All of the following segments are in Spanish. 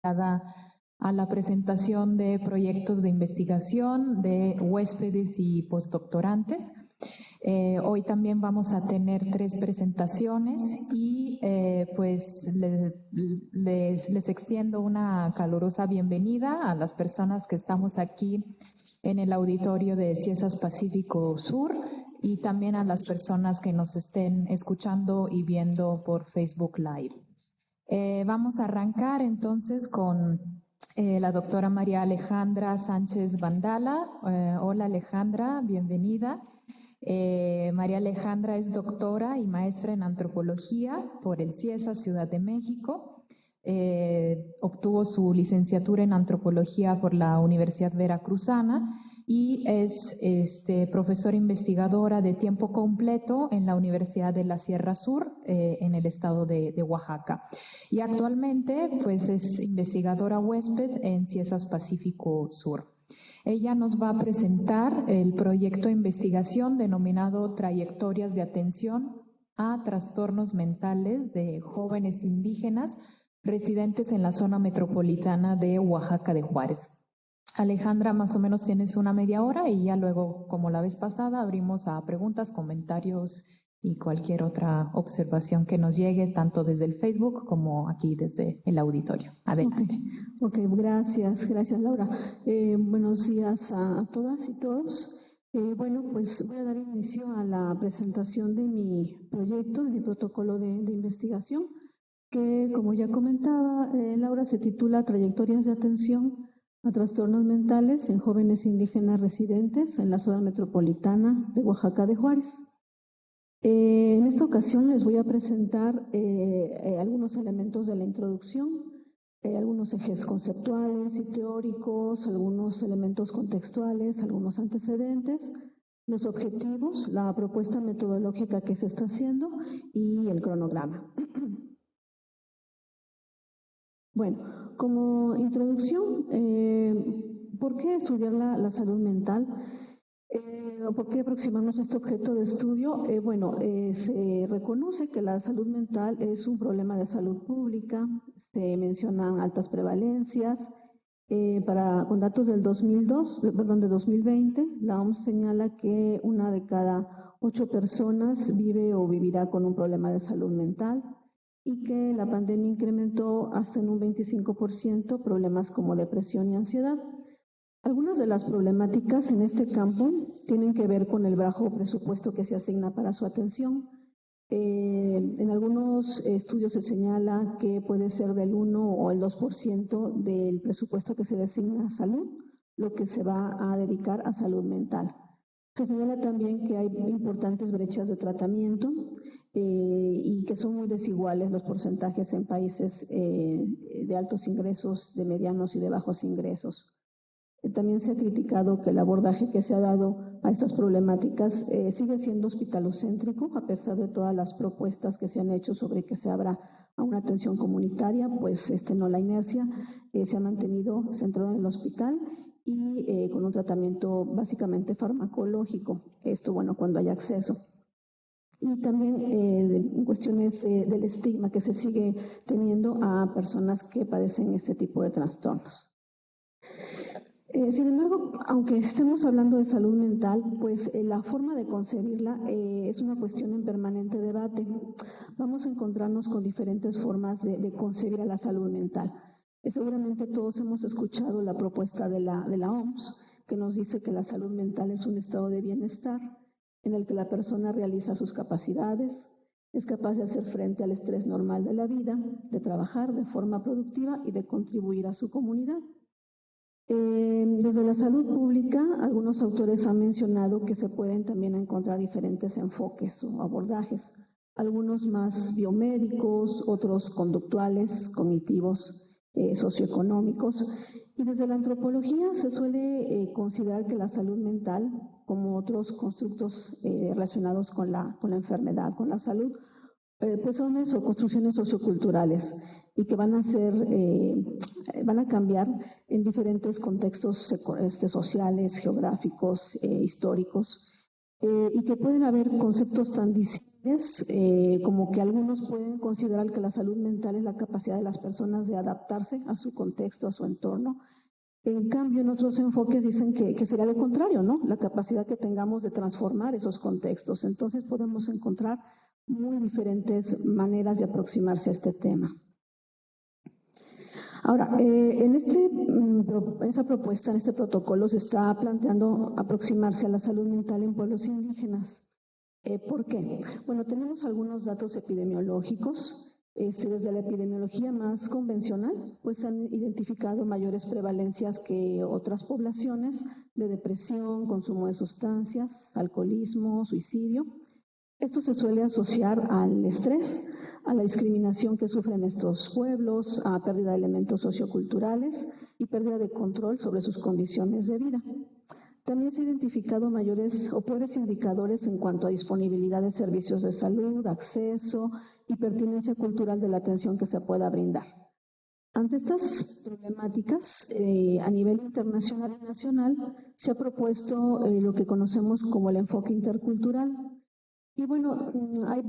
a la presentación de proyectos de investigación de huéspedes y postdoctorantes. Hoy también vamos a tener 3 presentaciones y pues les extiendo una calurosa bienvenida a las personas que estamos aquí en el auditorio de CIESAS Pacífico Sur y también a las personas que nos estén escuchando y viendo por Facebook Live. Vamos a arrancar entonces con la doctora María Alejandra Sánchez Vandala. Hola Alejandra, bienvenida. María Alejandra es doctora y maestra en antropología por el CIESAS Ciudad de México. Obtuvo su licenciatura en antropología por la Universidad Veracruzana y es profesora investigadora de tiempo completo en la Universidad de la Sierra Sur, en el estado de Oaxaca. Y actualmente pues es investigadora huésped en CIESAS Pacífico Sur. Ella nos va a presentar el proyecto de investigación denominado Trayectorias de Atención a Trastornos Mentales de Jóvenes Indígenas residentes en la zona metropolitana de Oaxaca de Juárez. Alejandra, más o menos tienes una media hora y ya luego, como la vez pasada, abrimos a preguntas, comentarios y cualquier otra observación que nos llegue, tanto desde el Facebook como aquí desde el auditorio. Adelante. Okay, gracias Laura. Buenos días a todas y todos. Bueno, pues voy a dar inicio a la presentación de mi proyecto, de mi protocolo de investigación, que como ya comentaba Laura, se titula Trayectorias de Atención a Trastornos Mentales en Jóvenes Indígenas Residentes en la zona metropolitana de Oaxaca de Juárez. En esta ocasión les voy a presentar algunos elementos de la introducción, algunos ejes conceptuales y teóricos, algunos elementos contextuales, algunos antecedentes, los objetivos, la propuesta metodológica que se está haciendo y el cronograma. Bueno, como introducción, ¿por qué estudiar la salud mental? ¿Por qué aproximarnos a este objeto de estudio? Se reconoce que la salud mental es un problema de salud pública, se mencionan altas prevalencias. Con datos del 2020, la OMS señala que 1 de cada 8 personas vive o vivirá con un problema de salud mental y que la pandemia incrementó hasta en un 25% problemas como depresión y ansiedad. Algunas de las problemáticas en este campo tienen que ver con el bajo presupuesto que se asigna para su atención. En algunos estudios se señala que puede ser del 1 o el 2% del presupuesto que se designa a salud, lo que se va a dedicar a salud mental. Se señala también que hay importantes brechas de tratamiento y que son muy desiguales los porcentajes en países de altos ingresos, de medianos y de bajos ingresos. También se ha criticado que el abordaje que se ha dado a estas problemáticas sigue siendo hospitalocéntrico, a pesar de todas las propuestas que se han hecho sobre que se abra a una atención comunitaria, pues la inercia se ha mantenido centrado en el hospital y con un tratamiento básicamente farmacológico, cuando hay acceso. Y también en cuestiones del estigma que se sigue teniendo a personas que padecen este tipo de trastornos. Sin embargo, aunque estemos hablando de salud mental, pues la forma de concebirla es una cuestión en permanente debate. Vamos a encontrarnos con diferentes formas de concebir a la salud mental. Seguramente todos hemos escuchado la propuesta de la OMS, que nos dice que la salud mental es un estado de bienestar en el que la persona realiza sus capacidades, es capaz de hacer frente al estrés normal de la vida, de trabajar de forma productiva y de contribuir a su comunidad. Desde la salud pública, algunos autores han mencionado que se pueden también encontrar diferentes enfoques o abordajes, algunos más biomédicos, otros conductuales, cognitivos, socioeconómicos. Y desde la antropología se suele considerar que la salud mental, como otros constructos relacionados con la enfermedad, con la salud, pues son construcciones socioculturales y que van a cambiar en diferentes contextos sociales, geográficos, históricos, y que pueden haber conceptos tan distintos como que algunos pueden considerar que la salud mental es la capacidad de las personas de adaptarse a su contexto, a su entorno. En cambio, en otros enfoques dicen que sería lo contrario, ¿no? La capacidad que tengamos de transformar esos contextos. Entonces podemos encontrar muy diferentes maneras de aproximarse a este tema. Ahora, en esa propuesta, en este protocolo, se está planteando aproximarse a la salud mental en pueblos indígenas. ¿Por qué? Bueno, tenemos algunos datos epidemiológicos. Desde la epidemiología más convencional, pues han identificado mayores prevalencias que otras poblaciones de depresión, consumo de sustancias, alcoholismo, suicidio. Esto se suele asociar al estrés, a la discriminación que sufren estos pueblos, a pérdida de elementos socioculturales y pérdida de control sobre sus condiciones de vida. También se han identificado mayores o peores indicadores en cuanto a disponibilidad de servicios de salud, acceso y pertinencia cultural de la atención que se pueda brindar. Ante estas problemáticas, a nivel internacional y nacional, se ha propuesto lo que conocemos como el enfoque intercultural. Y bueno, hay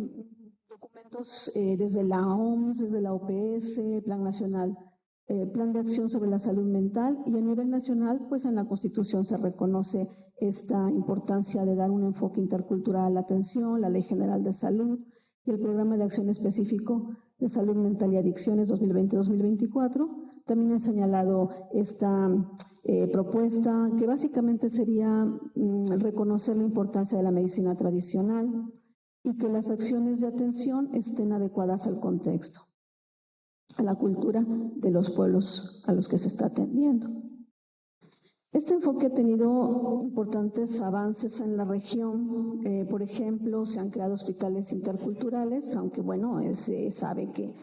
documentos desde la OMS, desde la OPS, Plan Nacional, Plan de Acción sobre la Salud Mental, y a nivel nacional, pues en la Constitución se reconoce esta importancia de dar un enfoque intercultural a la atención, la Ley General de Salud y el Programa de Acción Específico de Salud Mental y Adicciones 2020-2024. También han señalado esta propuesta que básicamente sería reconocer la importancia de la medicina tradicional y que las acciones de atención estén adecuadas al contexto, a la cultura de los pueblos a los que se está atendiendo. Este enfoque ha tenido importantes avances en la región. Por ejemplo, se han creado hospitales interculturales, aunque bueno, se sabe que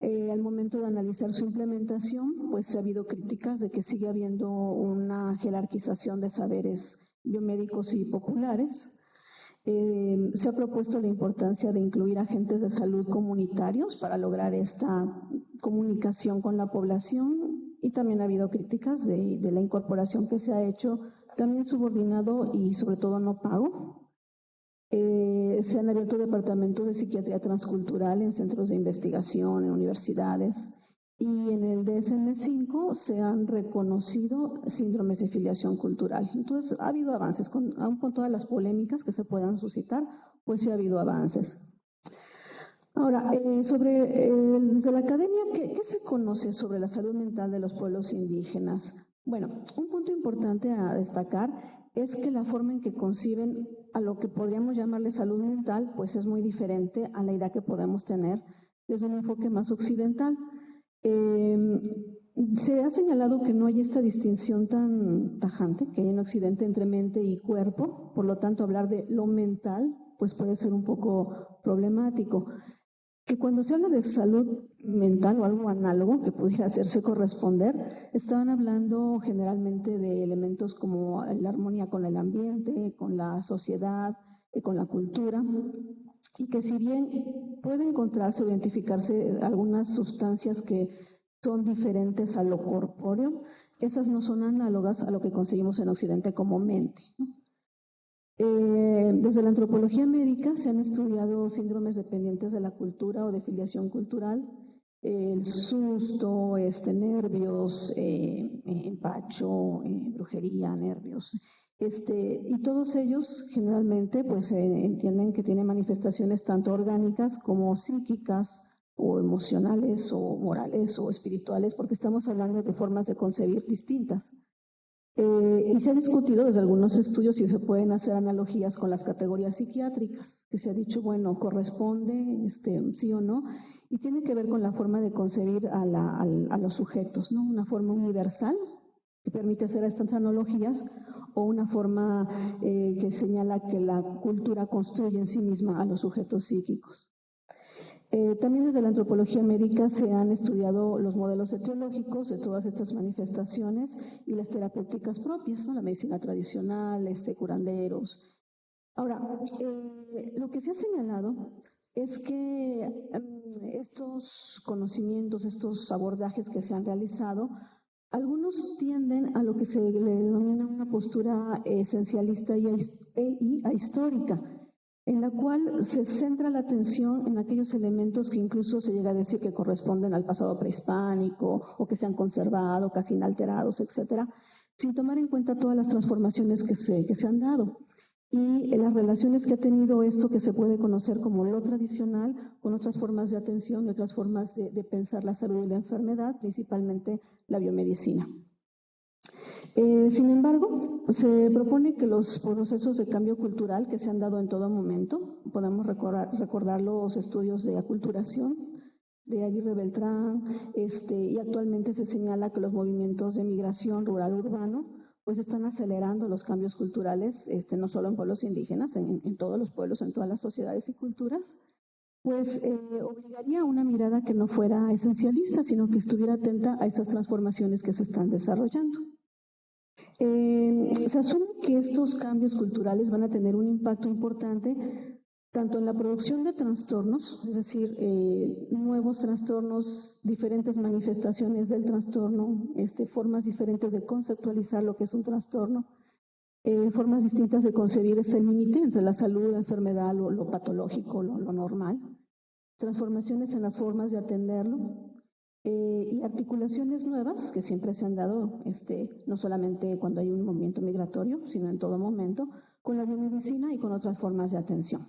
al momento de analizar su implementación, pues ha habido críticas de que sigue habiendo una jerarquización de saberes biomédicos y populares. Se ha propuesto la importancia de incluir agentes de salud comunitarios para lograr esta comunicación con la población, y también ha habido críticas de la incorporación que se ha hecho, también subordinado y sobre todo no pago. Se han abierto departamentos de psiquiatría transcultural en centros de investigación, en universidades, y en el DSM-5 se han reconocido síndromes de filiación cultural. Entonces, ha habido avances, aun con todas las polémicas que se puedan suscitar, pues sí ha habido avances. Ahora, desde la academia, ¿qué se conoce sobre la salud mental de los pueblos indígenas? Bueno, un punto importante a destacar es que la forma en que conciben a lo que podríamos llamarle salud mental, pues es muy diferente a la idea que podemos tener desde un enfoque más occidental. Se ha señalado que no hay esta distinción tan tajante que hay en Occidente entre mente y cuerpo, por lo tanto hablar de lo mental pues puede ser un poco problemático. Que cuando se habla de salud mental o algo análogo que pudiera hacerse corresponder, estaban hablando generalmente de elementos como la armonía con el ambiente, con la sociedad, con la cultura, y que si bien puede encontrarse o identificarse algunas sustancias que son diferentes a lo corpóreo, esas no son análogas a lo que conseguimos en Occidente como mente, ¿no? Desde la antropología médica se han estudiado síndromes dependientes de la cultura o de filiación cultural, el susto, nervios, empacho, brujería, nervios. Y todos ellos generalmente pues entienden que tienen manifestaciones tanto orgánicas como psíquicas o emocionales o morales o espirituales, porque estamos hablando de formas de concebir distintas. Y se ha discutido desde algunos estudios si se pueden hacer analogías con las categorías psiquiátricas, que se ha dicho, bueno, corresponde, sí o no, y tiene que ver con la forma de concebir a los sujetos, ¿no? Una forma universal que permite hacer estas analogías, o una forma que señala que la cultura construye en sí misma a los sujetos psíquicos. También desde la antropología médica se han estudiado los modelos etiológicos de todas estas manifestaciones y las terapéuticas propias, ¿no? La medicina tradicional, curanderos. Ahora, lo que se ha señalado es que estos conocimientos, estos abordajes que se han realizado, algunos tienden a lo que se le denomina una postura esencialista y ahistórica. en la cual se centra la atención en aquellos elementos que incluso se llega a decir que corresponden al pasado prehispánico o que se han conservado, casi inalterados, etcétera, sin tomar en cuenta todas las transformaciones que se han dado y las relaciones que ha tenido esto que se puede conocer como lo tradicional con otras formas de atención y otras formas de pensar la salud y la enfermedad, principalmente la biomedicina. Sin embargo, se propone que los procesos de cambio cultural que se han dado en todo momento, podemos recordar los estudios de aculturación de Aguirre Beltrán, y actualmente se señala que los movimientos de migración rural-urbano pues están acelerando los cambios culturales, no solo en pueblos indígenas, en todos los pueblos, en todas las sociedades y culturas, pues obligaría a una mirada que no fuera esencialista, sino que estuviera atenta a estas transformaciones que se están desarrollando. Se asume que estos cambios culturales van a tener un impacto importante tanto en la producción de trastornos, es decir, nuevos trastornos, diferentes manifestaciones del trastorno, formas diferentes de conceptualizar lo que es un trastorno, formas distintas de concebir este límite entre la salud, la enfermedad, lo patológico, lo normal, transformaciones en las formas de atenderlo, y articulaciones nuevas que siempre se han dado, no solamente cuando hay un movimiento migratorio, sino en todo momento, con la biomedicina y con otras formas de atención.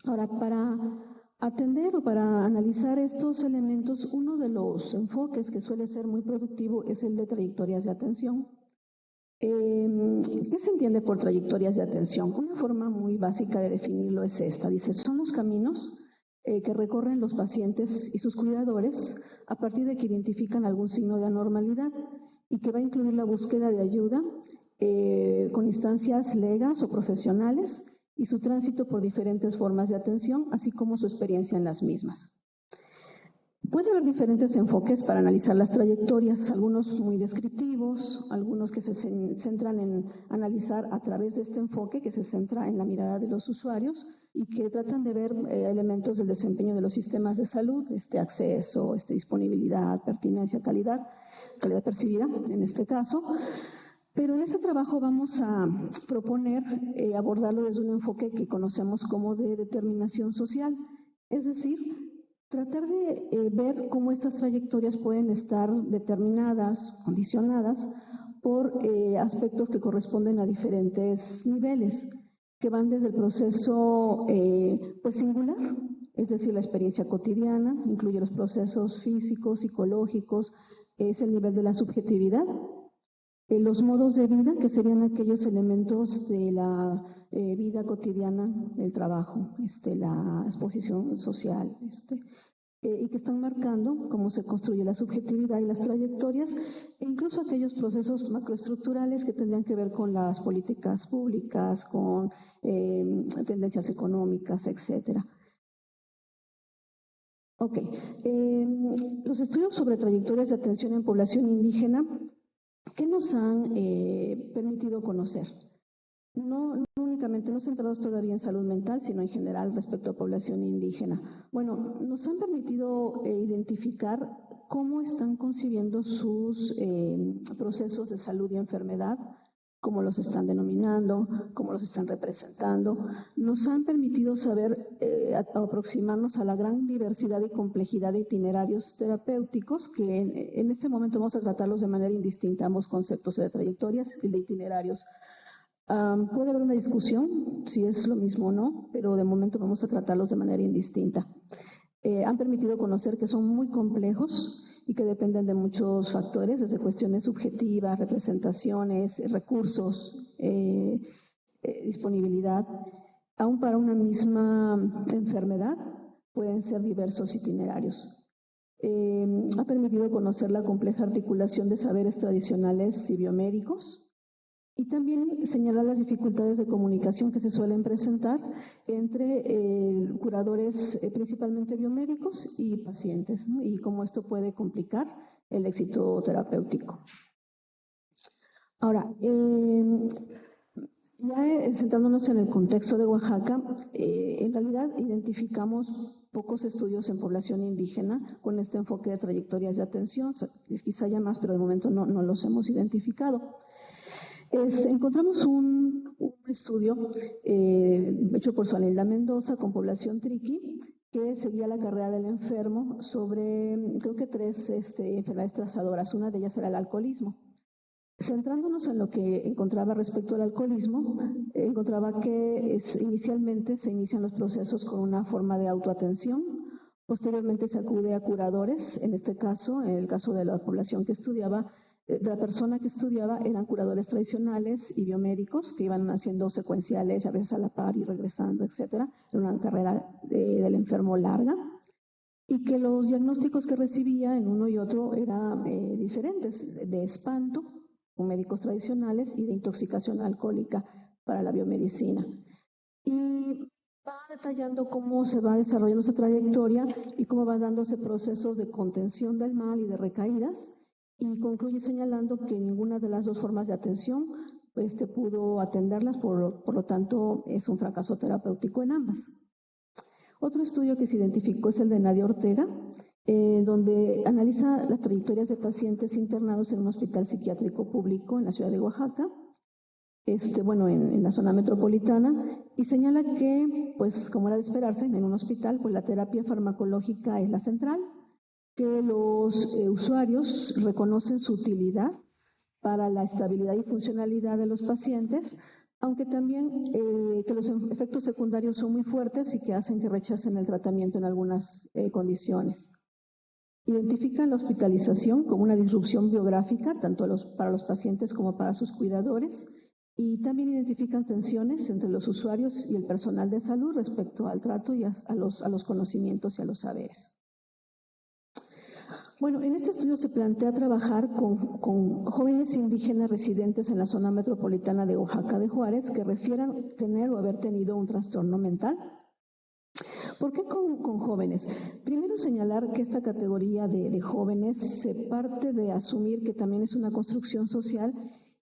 Ahora, para atender o para analizar estos elementos, uno de los enfoques que suele ser muy productivo es el de trayectorias de atención. ¿Qué se entiende por trayectorias de atención? Una forma muy básica de definirlo es esta. Dice, son los caminos que recorren los pacientes y sus cuidadores a partir de que identifican algún signo de anormalidad y que va a incluir la búsqueda de ayuda con instancias legas o profesionales y su tránsito por diferentes formas de atención, así como su experiencia en las mismas. Puede haber diferentes enfoques para analizar las trayectorias, algunos muy descriptivos, algunos que se centran en analizar a través de este enfoque, que se centra en la mirada de los usuarios y que tratan de ver elementos del desempeño de los sistemas de salud, acceso, disponibilidad, pertinencia, calidad percibida en este caso. Pero en este trabajo vamos a proponer abordarlo desde un enfoque que conocemos como de determinación social, es decir, tratar de ver cómo estas trayectorias pueden estar determinadas, condicionadas por aspectos que corresponden a diferentes niveles, que van desde el proceso pues singular, es decir, la experiencia cotidiana, incluye los procesos físicos, psicológicos, es el nivel de la subjetividad, los modos de vida, que serían aquellos elementos de la vida cotidiana, el trabajo, la exposición social, y que están marcando cómo se construye la subjetividad y las trayectorias, e incluso aquellos procesos macroestructurales que tendrían que ver con las políticas públicas, con tendencias económicas, etcétera. Ok. Los estudios sobre trayectorias de atención en población indígena, ¿qué nos han permitido conocer? No únicamente, no centrados todavía en salud mental, sino en general respecto a población indígena. Bueno, nos han permitido identificar cómo están concibiendo sus procesos de salud y enfermedad, cómo los están denominando, cómo los están representando. Nos han permitido saber, aproximarnos a la gran diversidad y complejidad de itinerarios terapéuticos, que en este momento vamos a tratarlos de manera indistinta, ambos conceptos de trayectorias y de itinerarios. Puede haber una discusión si es lo mismo o no, pero de momento vamos a tratarlos de manera indistinta. Han permitido conocer que son muy complejos y que dependen de muchos factores, desde cuestiones subjetivas, representaciones, recursos, disponibilidad. Aún para una misma enfermedad pueden ser diversos itinerarios. Ha permitido conocer la compleja articulación de saberes tradicionales y biomédicos, y también señalar las dificultades de comunicación que se suelen presentar entre curadores principalmente biomédicos y pacientes, ¿no? Y cómo esto puede complicar el éxito terapéutico. Ahora, ya centrándonos en el contexto de Oaxaca, en realidad identificamos pocos estudios en población indígena con este enfoque de trayectorias de atención, quizá haya más, pero de momento no los hemos identificado. Encontramos un un estudio hecho por Suanilda Mendoza con población triqui, que seguía la carrera del enfermo sobre, creo que 3 enfermedades trazadoras. Una de ellas era el alcoholismo. Centrándonos en lo que encontraba respecto al alcoholismo, encontraba que inicialmente se inician los procesos con una forma de autoatención, posteriormente se acude a curadores, en este caso, en el caso de la población que estudiaba, de la persona que estudiaba eran curadores tradicionales y biomédicos que iban haciendo secuenciales, a veces a la par y regresando, etcétera. Era una carrera del enfermo larga y que los diagnósticos que recibía en uno y otro eran diferentes, de espanto con médicos tradicionales y de intoxicación alcohólica para la biomedicina. Y va detallando cómo se va desarrollando esa trayectoria y cómo van dándose procesos de contención del mal y de recaídas, y concluye señalando que ninguna de las dos formas de atención pudo atenderlas, por lo tanto es un fracaso terapéutico en ambas. Otro estudio que se identificó es el de Nadia Ortega, donde analiza las trayectorias de pacientes internados en un hospital psiquiátrico público en la ciudad de Oaxaca, en la zona metropolitana, y señala que, pues como era de esperarse, en un hospital, pues la terapia farmacológica es la central, que los usuarios reconocen su utilidad para la estabilidad y funcionalidad de los pacientes, aunque también que los efectos secundarios son muy fuertes y que hacen que rechacen el tratamiento en algunas condiciones. Identifican la hospitalización como una disrupción biográfica, tanto para los pacientes como para sus cuidadores, y también identifican tensiones entre los usuarios y el personal de salud respecto al trato y a los conocimientos y a los saberes. Bueno, en este estudio se plantea trabajar con jóvenes indígenas residentes en la zona metropolitana de Oaxaca de Juárez que refieran tener o haber tenido un trastorno mental. ¿Por qué con jóvenes? Primero, señalar que esta categoría de jóvenes se parte de asumir que también es una construcción social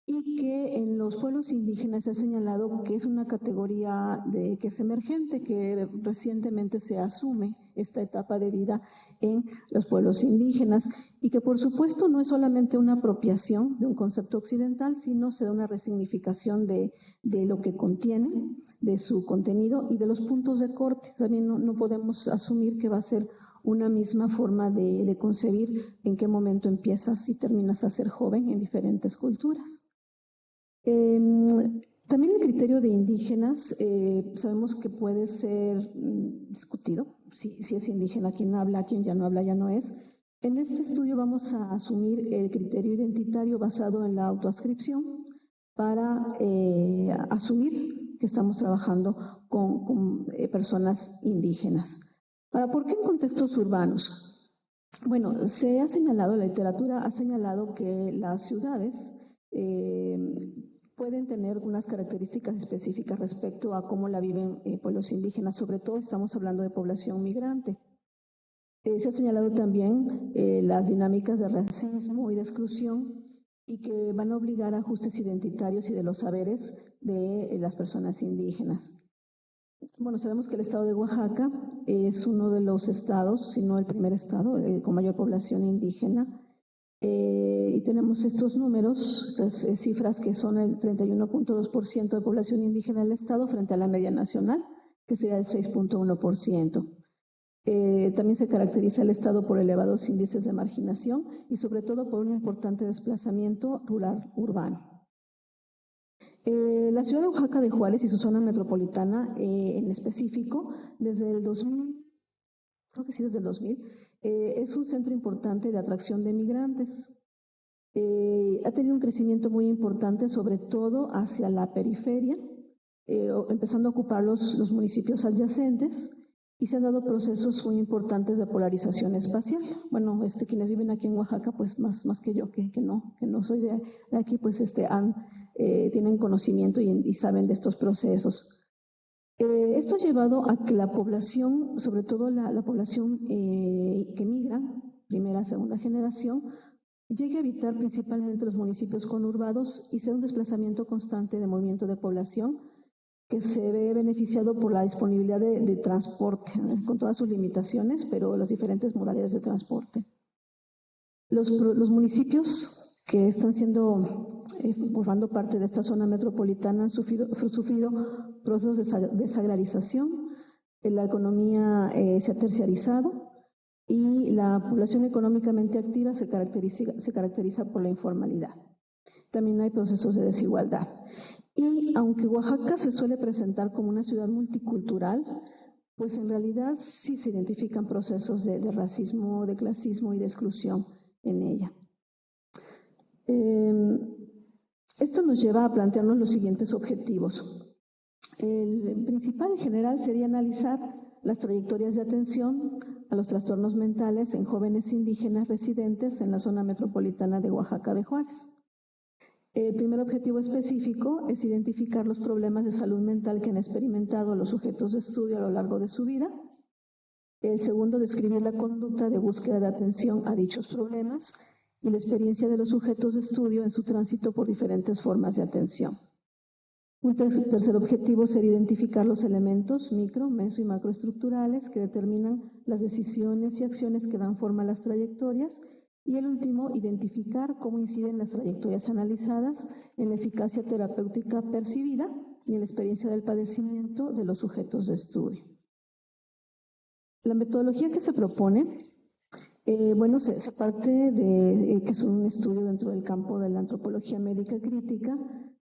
y que en los pueblos indígenas se ha señalado que es una categoría que es emergente, que recientemente se asume esta etapa de vida en los pueblos indígenas y que por supuesto no es solamente una apropiación de un concepto occidental, sino se da una resignificación de lo que contiene, de su contenido y de los puntos de corte. También no podemos asumir que va a ser una misma forma de concebir en qué momento empiezas y terminas a ser joven en diferentes culturas. También el criterio de indígenas sabemos que puede ser discutido, si es indígena quien habla, quien ya no habla, ya no es. En este estudio vamos a asumir el criterio identitario basado en la autoascripción para asumir que estamos trabajando con personas indígenas. ¿Por qué en contextos urbanos? Bueno, se ha señalado, la literatura ha señalado que las ciudades pueden tener unas características específicas respecto a cómo la viven pueblos indígenas, sobre todo estamos hablando de población migrante. Se ha señalado también las dinámicas de racismo y de exclusión y que van a obligar a ajustes identitarios y de los saberes de las personas indígenas. Bueno, sabemos que el estado de Oaxaca es uno de los estados, si no el primer estado, con mayor población indígena. Y tenemos estos números, estas cifras que son el 31.2% de población indígena del estado frente a la media nacional, que sería el 6.1%. También se caracteriza el estado por elevados índices de marginación y sobre todo por un importante desplazamiento rural-urbano. La ciudad de Oaxaca de Juárez y su zona metropolitana en específico, desde el 2000, creo que sí desde el 2000, es un centro importante de atracción de migrantes. Ha tenido un crecimiento muy importante, sobre todo hacia la periferia, empezando a ocupar los municipios adyacentes, y se han dado procesos muy importantes de polarización espacial. Bueno, quienes viven aquí en Oaxaca, pues más que yo, que no soy de aquí, pues tienen conocimiento y saben de estos procesos. Esto ha llevado a que la población, sobre todo la población que migra, primera, segunda generación, llegue a habitar principalmente los municipios conurbados y sea un desplazamiento constante de movimiento de población que se ve beneficiado por la disponibilidad de transporte, con todas sus limitaciones, pero las diferentes modalidades de transporte. Los municipios que están formando parte de esta zona metropolitana han sufrido procesos de desagrarización, la economía se ha terciarizado y la población económicamente activa se caracteriza por la informalidad. También hay procesos de desigualdad. Y aunque Oaxaca se suele presentar como una ciudad multicultural, pues en realidad sí se identifican procesos de racismo, de clasismo y de exclusión en ella. Esto nos lleva a plantearnos los siguientes objetivos. El principal en general sería analizar las trayectorias de atención a los trastornos mentales en jóvenes indígenas residentes en la zona metropolitana de Oaxaca de Juárez. El primer objetivo específico es identificar los problemas de salud mental que han experimentado los sujetos de estudio a lo largo de su vida. El segundo, describir la conducta de búsqueda de atención a dichos problemas y la experiencia de los sujetos de estudio en su tránsito por diferentes formas de atención. Un tercer objetivo sería identificar los elementos micro, meso y macroestructurales que determinan las decisiones y acciones que dan forma a las trayectorias. Y el último, identificar cómo inciden las trayectorias analizadas en la eficacia terapéutica percibida y en la experiencia del padecimiento de los sujetos de estudio. La metodología que se propone, se parte de que es un estudio dentro del campo de la antropología médica crítica,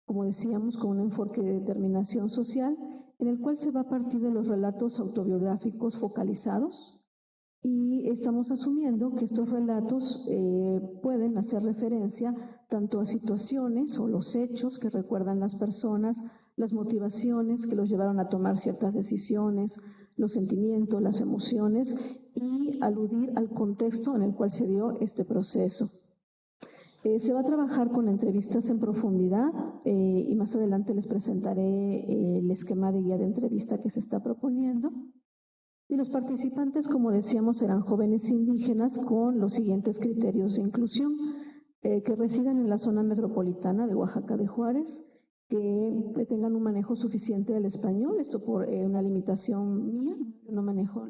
como decíamos, con un enfoque de determinación social, en el cual se va a partir de los relatos autobiográficos focalizados, y estamos asumiendo que estos relatos pueden hacer referencia tanto a situaciones o los hechos que recuerdan las personas, las motivaciones que los llevaron a tomar ciertas decisiones, los sentimientos, las emociones, y aludir al contexto en el cual se dio este proceso. Se va a trabajar con entrevistas en profundidad y más adelante les presentaré el esquema de guía de entrevista que se está proponiendo. Y los participantes, como decíamos, serán jóvenes indígenas con los siguientes criterios de inclusión, que residan en la zona metropolitana de Oaxaca de Juárez, que tengan un manejo suficiente del español, esto por una limitación mía, no manejo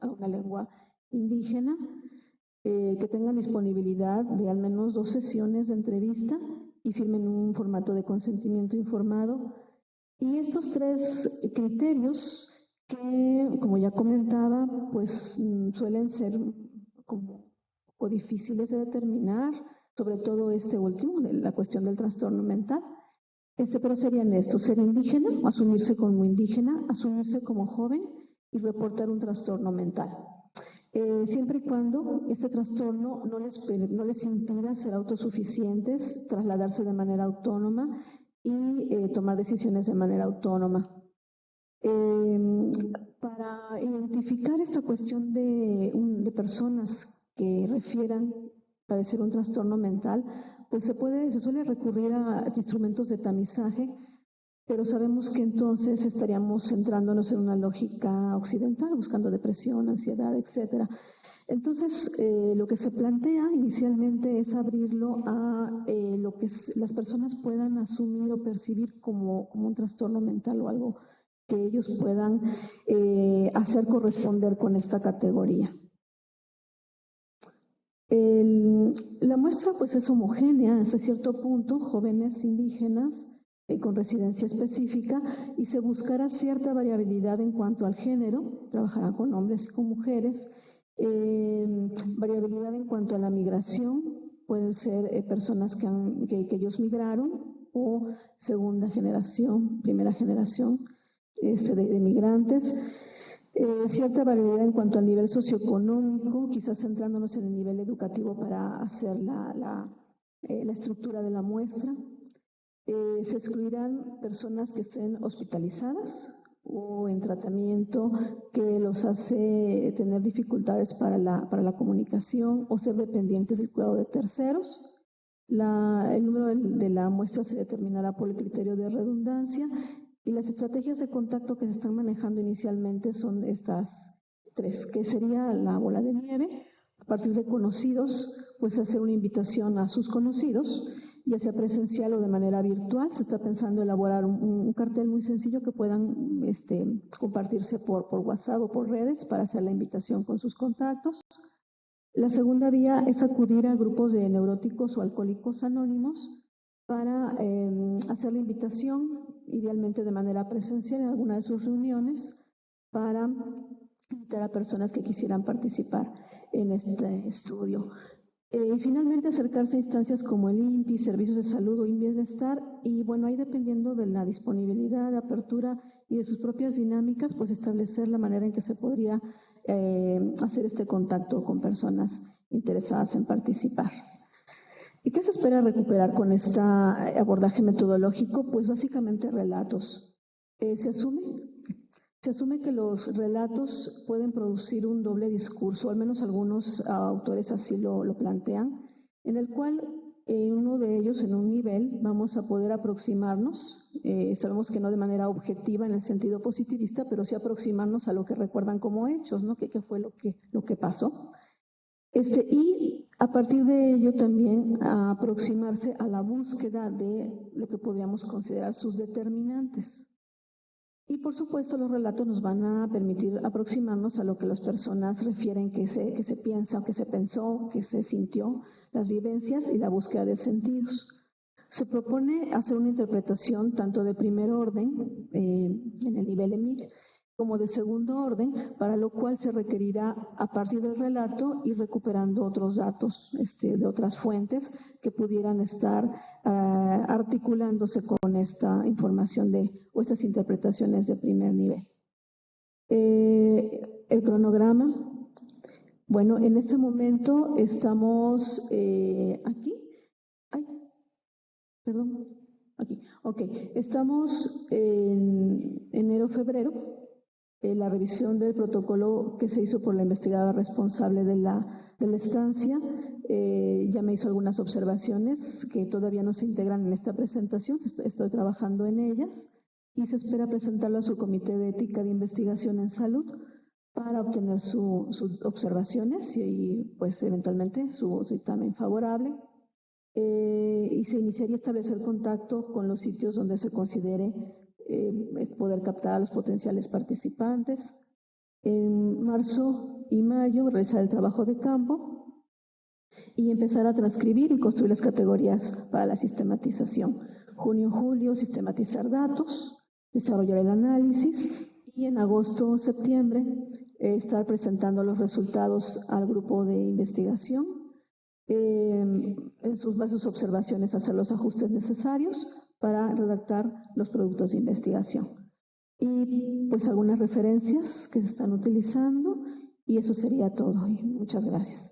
una lengua indígena, que tengan disponibilidad de al menos 2 sesiones de entrevista y firmen un formato de consentimiento informado. Y estos 3 criterios que, como ya comentaba, pues suelen ser como poco difíciles de determinar, sobre todo este último, de la cuestión del trastorno mental. Pero serían estos: ser indígena, asumirse como indígena, asumirse como joven y reportar un trastorno mental. Siempre y cuando este trastorno no les impida ser autosuficientes, trasladarse de manera autónoma y tomar decisiones de manera autónoma. Para identificar esta cuestión de personas que refieran padecer un trastorno mental, pues se suele recurrir a instrumentos de tamizaje, pero sabemos que entonces estaríamos centrándonos en una lógica occidental, buscando depresión, ansiedad, etc. Entonces, lo que se plantea inicialmente es abrirlo a lo que las personas puedan asumir o percibir como un trastorno mental o algo que ellos puedan hacer corresponder con esta categoría. La muestra pues es homogénea hasta cierto punto, jóvenes indígenas con residencia específica, y se buscará cierta variabilidad en cuanto al género, trabajará con hombres y con mujeres, variabilidad en cuanto a la migración, pueden ser personas que ellos migraron o segunda generación, primera generación de migrantes. Cierta variabilidad en cuanto al nivel socioeconómico, quizás centrándonos en el nivel educativo para hacer la estructura de la muestra. Se excluirán personas que estén hospitalizadas o en tratamiento que los hace tener dificultades para la comunicación o ser dependientes del cuidado de terceros. El número de la muestra se determinará por el criterio de redundancia. Y las estrategias de contacto que se están manejando inicialmente son estas 3, que sería la bola de nieve, a partir de conocidos, pues hacer una invitación a sus conocidos, ya sea presencial o de manera virtual. Se está pensando elaborar un cartel muy sencillo que puedan compartirse por WhatsApp o por redes para hacer la invitación con sus contactos. La segunda vía es acudir a grupos de neuróticos o alcohólicos anónimos para hacer la invitación, idealmente de manera presencial en alguna de sus reuniones, para invitar a personas que quisieran participar en este estudio. Y finalmente acercarse a instancias como el INPI, Servicios de Salud o Bienestar, y bueno, ahí dependiendo de la disponibilidad, de apertura y de sus propias dinámicas, pues establecer la manera en que se podría hacer este contacto con personas interesadas en participar. ¿Y qué se espera recuperar con este abordaje metodológico? Pues básicamente relatos. Se asume que los relatos pueden producir un doble discurso, al menos algunos autores así lo plantean, en el cual uno de ellos, en un nivel, vamos a poder aproximarnos, sabemos que no de manera objetiva en el sentido positivista, pero sí aproximarnos a lo que recuerdan como hechos, ¿no? ¿Qué fue lo que pasó? Y a partir de ello también aproximarse a la búsqueda de lo que podríamos considerar sus determinantes. Y por supuesto los relatos nos van a permitir aproximarnos a lo que las personas refieren que se piensa, o que se pensó, que se sintió, las vivencias y la búsqueda de sentidos. Se propone hacer una interpretación tanto de primer orden, en el nivel EMIC, como de segundo orden, para lo cual se requerirá a partir del relato ir recuperando otros datos de otras fuentes que pudieran estar articulándose con esta información o estas interpretaciones de primer nivel. El cronograma. Bueno, en este momento estamos aquí. Ay, perdón. Aquí. Ok, estamos en enero-febrero. La revisión del protocolo que se hizo por la investigada responsable de la estancia ya me hizo algunas observaciones que todavía no se integran en esta presentación, estoy trabajando en ellas y se espera presentarlo a su comité de ética de investigación en salud para obtener sus observaciones y pues eventualmente su dictamen favorable. Y se iniciaría a establecer contacto con los sitios donde se considere poder captar a los potenciales participantes. En marzo y mayo realizar el trabajo de campo y empezar a transcribir y construir las categorías para la sistematización. Junio-julio sistematizar datos, desarrollar el análisis y en agosto-septiembre estar presentando los resultados al grupo de investigación. En sus observaciones hacer los ajustes necesarios para redactar los productos de investigación. Y pues algunas referencias que se están utilizando y eso sería todo. Y muchas gracias.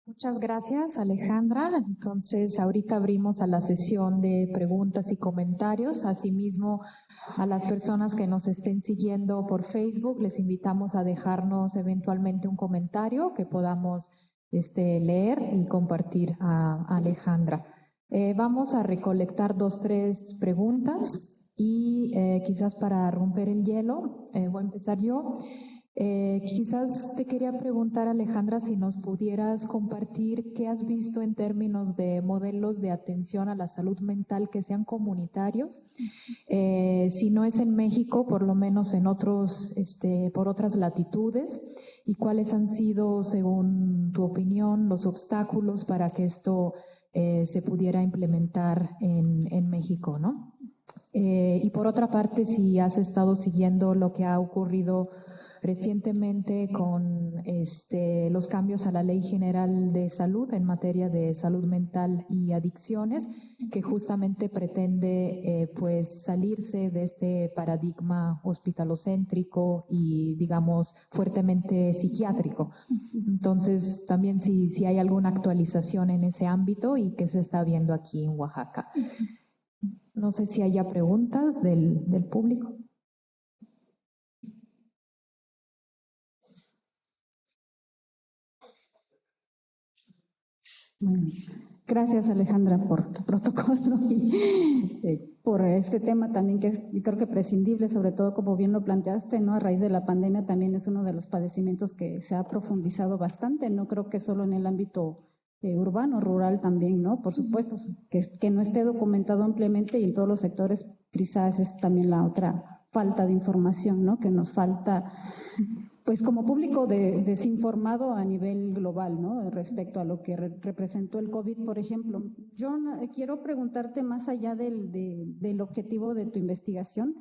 Muchas gracias, Alejandra. Entonces, ahorita abrimos a la sesión de preguntas y comentarios. Asimismo, a las personas que nos estén siguiendo por Facebook, les invitamos a dejarnos eventualmente un comentario que podamos leer y compartir a Alejandra. Vamos a recolectar 2, 3 preguntas y quizás para romper el hielo, voy a empezar yo. Quizás te quería preguntar, Alejandra, si nos pudieras compartir qué has visto en términos de modelos de atención a la salud mental que sean comunitarios. Si no es en México, por lo menos en otros, por otras latitudes, y cuáles han sido, según tu opinión, los obstáculos para que esto se pudiera implementar en México, ¿no? Y por otra parte, si has estado siguiendo lo que ha ocurrido recientemente con los cambios a la Ley General de Salud en materia de salud mental y adicciones, que justamente pretende pues salirse de este paradigma hospitalocéntrico y digamos fuertemente psiquiátrico. Entonces también si hay alguna actualización en ese ámbito y qué se está viendo aquí en Oaxaca. No sé si haya preguntas del público. Bueno, gracias Alejandra por tu protocolo y por este tema también que es, yo creo que prescindible, sobre todo como bien lo planteaste, ¿no? A raíz de la pandemia también es uno de los padecimientos que se ha profundizado bastante, no creo que solo en el ámbito urbano, rural también, ¿no? Por supuesto, que no esté documentado ampliamente y en todos los sectores quizás es también la otra falta de información, ¿no? Que nos falta, pues como público desinformado a nivel global, ¿no? Respecto a lo que representó el COVID, por ejemplo. Yo quiero preguntarte más allá del objetivo de tu investigación,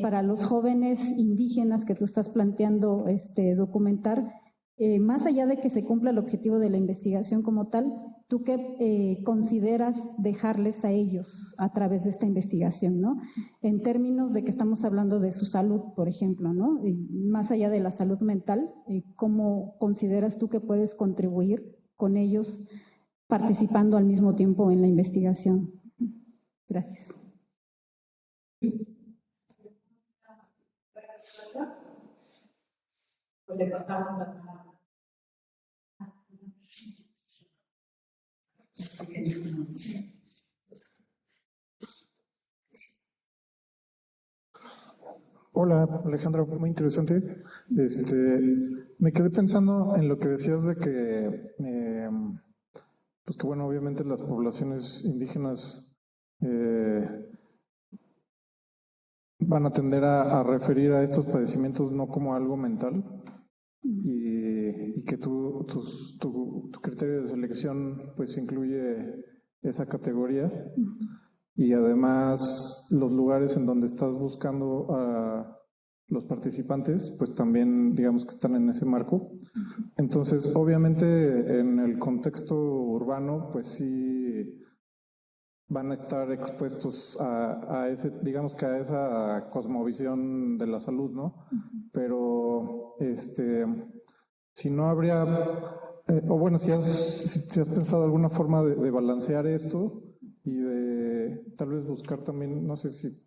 para los jóvenes indígenas que tú estás planteando documentar, más allá de que se cumpla el objetivo de la investigación como tal, ¿tú qué consideras dejarles a ellos a través de esta investigación, ¿no? En términos de que estamos hablando de su salud, por ejemplo, ¿no? Y más allá de la salud mental, ¿cómo consideras tú que puedes contribuir con ellos participando al mismo tiempo en la investigación? Gracias. Le pasamos la palabra. Hola, Alejandra, muy interesante. Me quedé pensando en lo que decías de que, pues que bueno, obviamente las poblaciones indígenas van a tender a referir a estos padecimientos no como algo mental y que tu criterio de selección pues incluye esa categoría. Y además los lugares en donde estás buscando a los participantes, pues también digamos que están en ese marco. Entonces, obviamente en el contexto urbano, pues sí van a estar expuestos a ese, digamos que a esa cosmovisión de la salud, ¿no? Pero si no habría, o bueno, si has pensado alguna forma de balancear esto y de tal vez buscar también, no sé si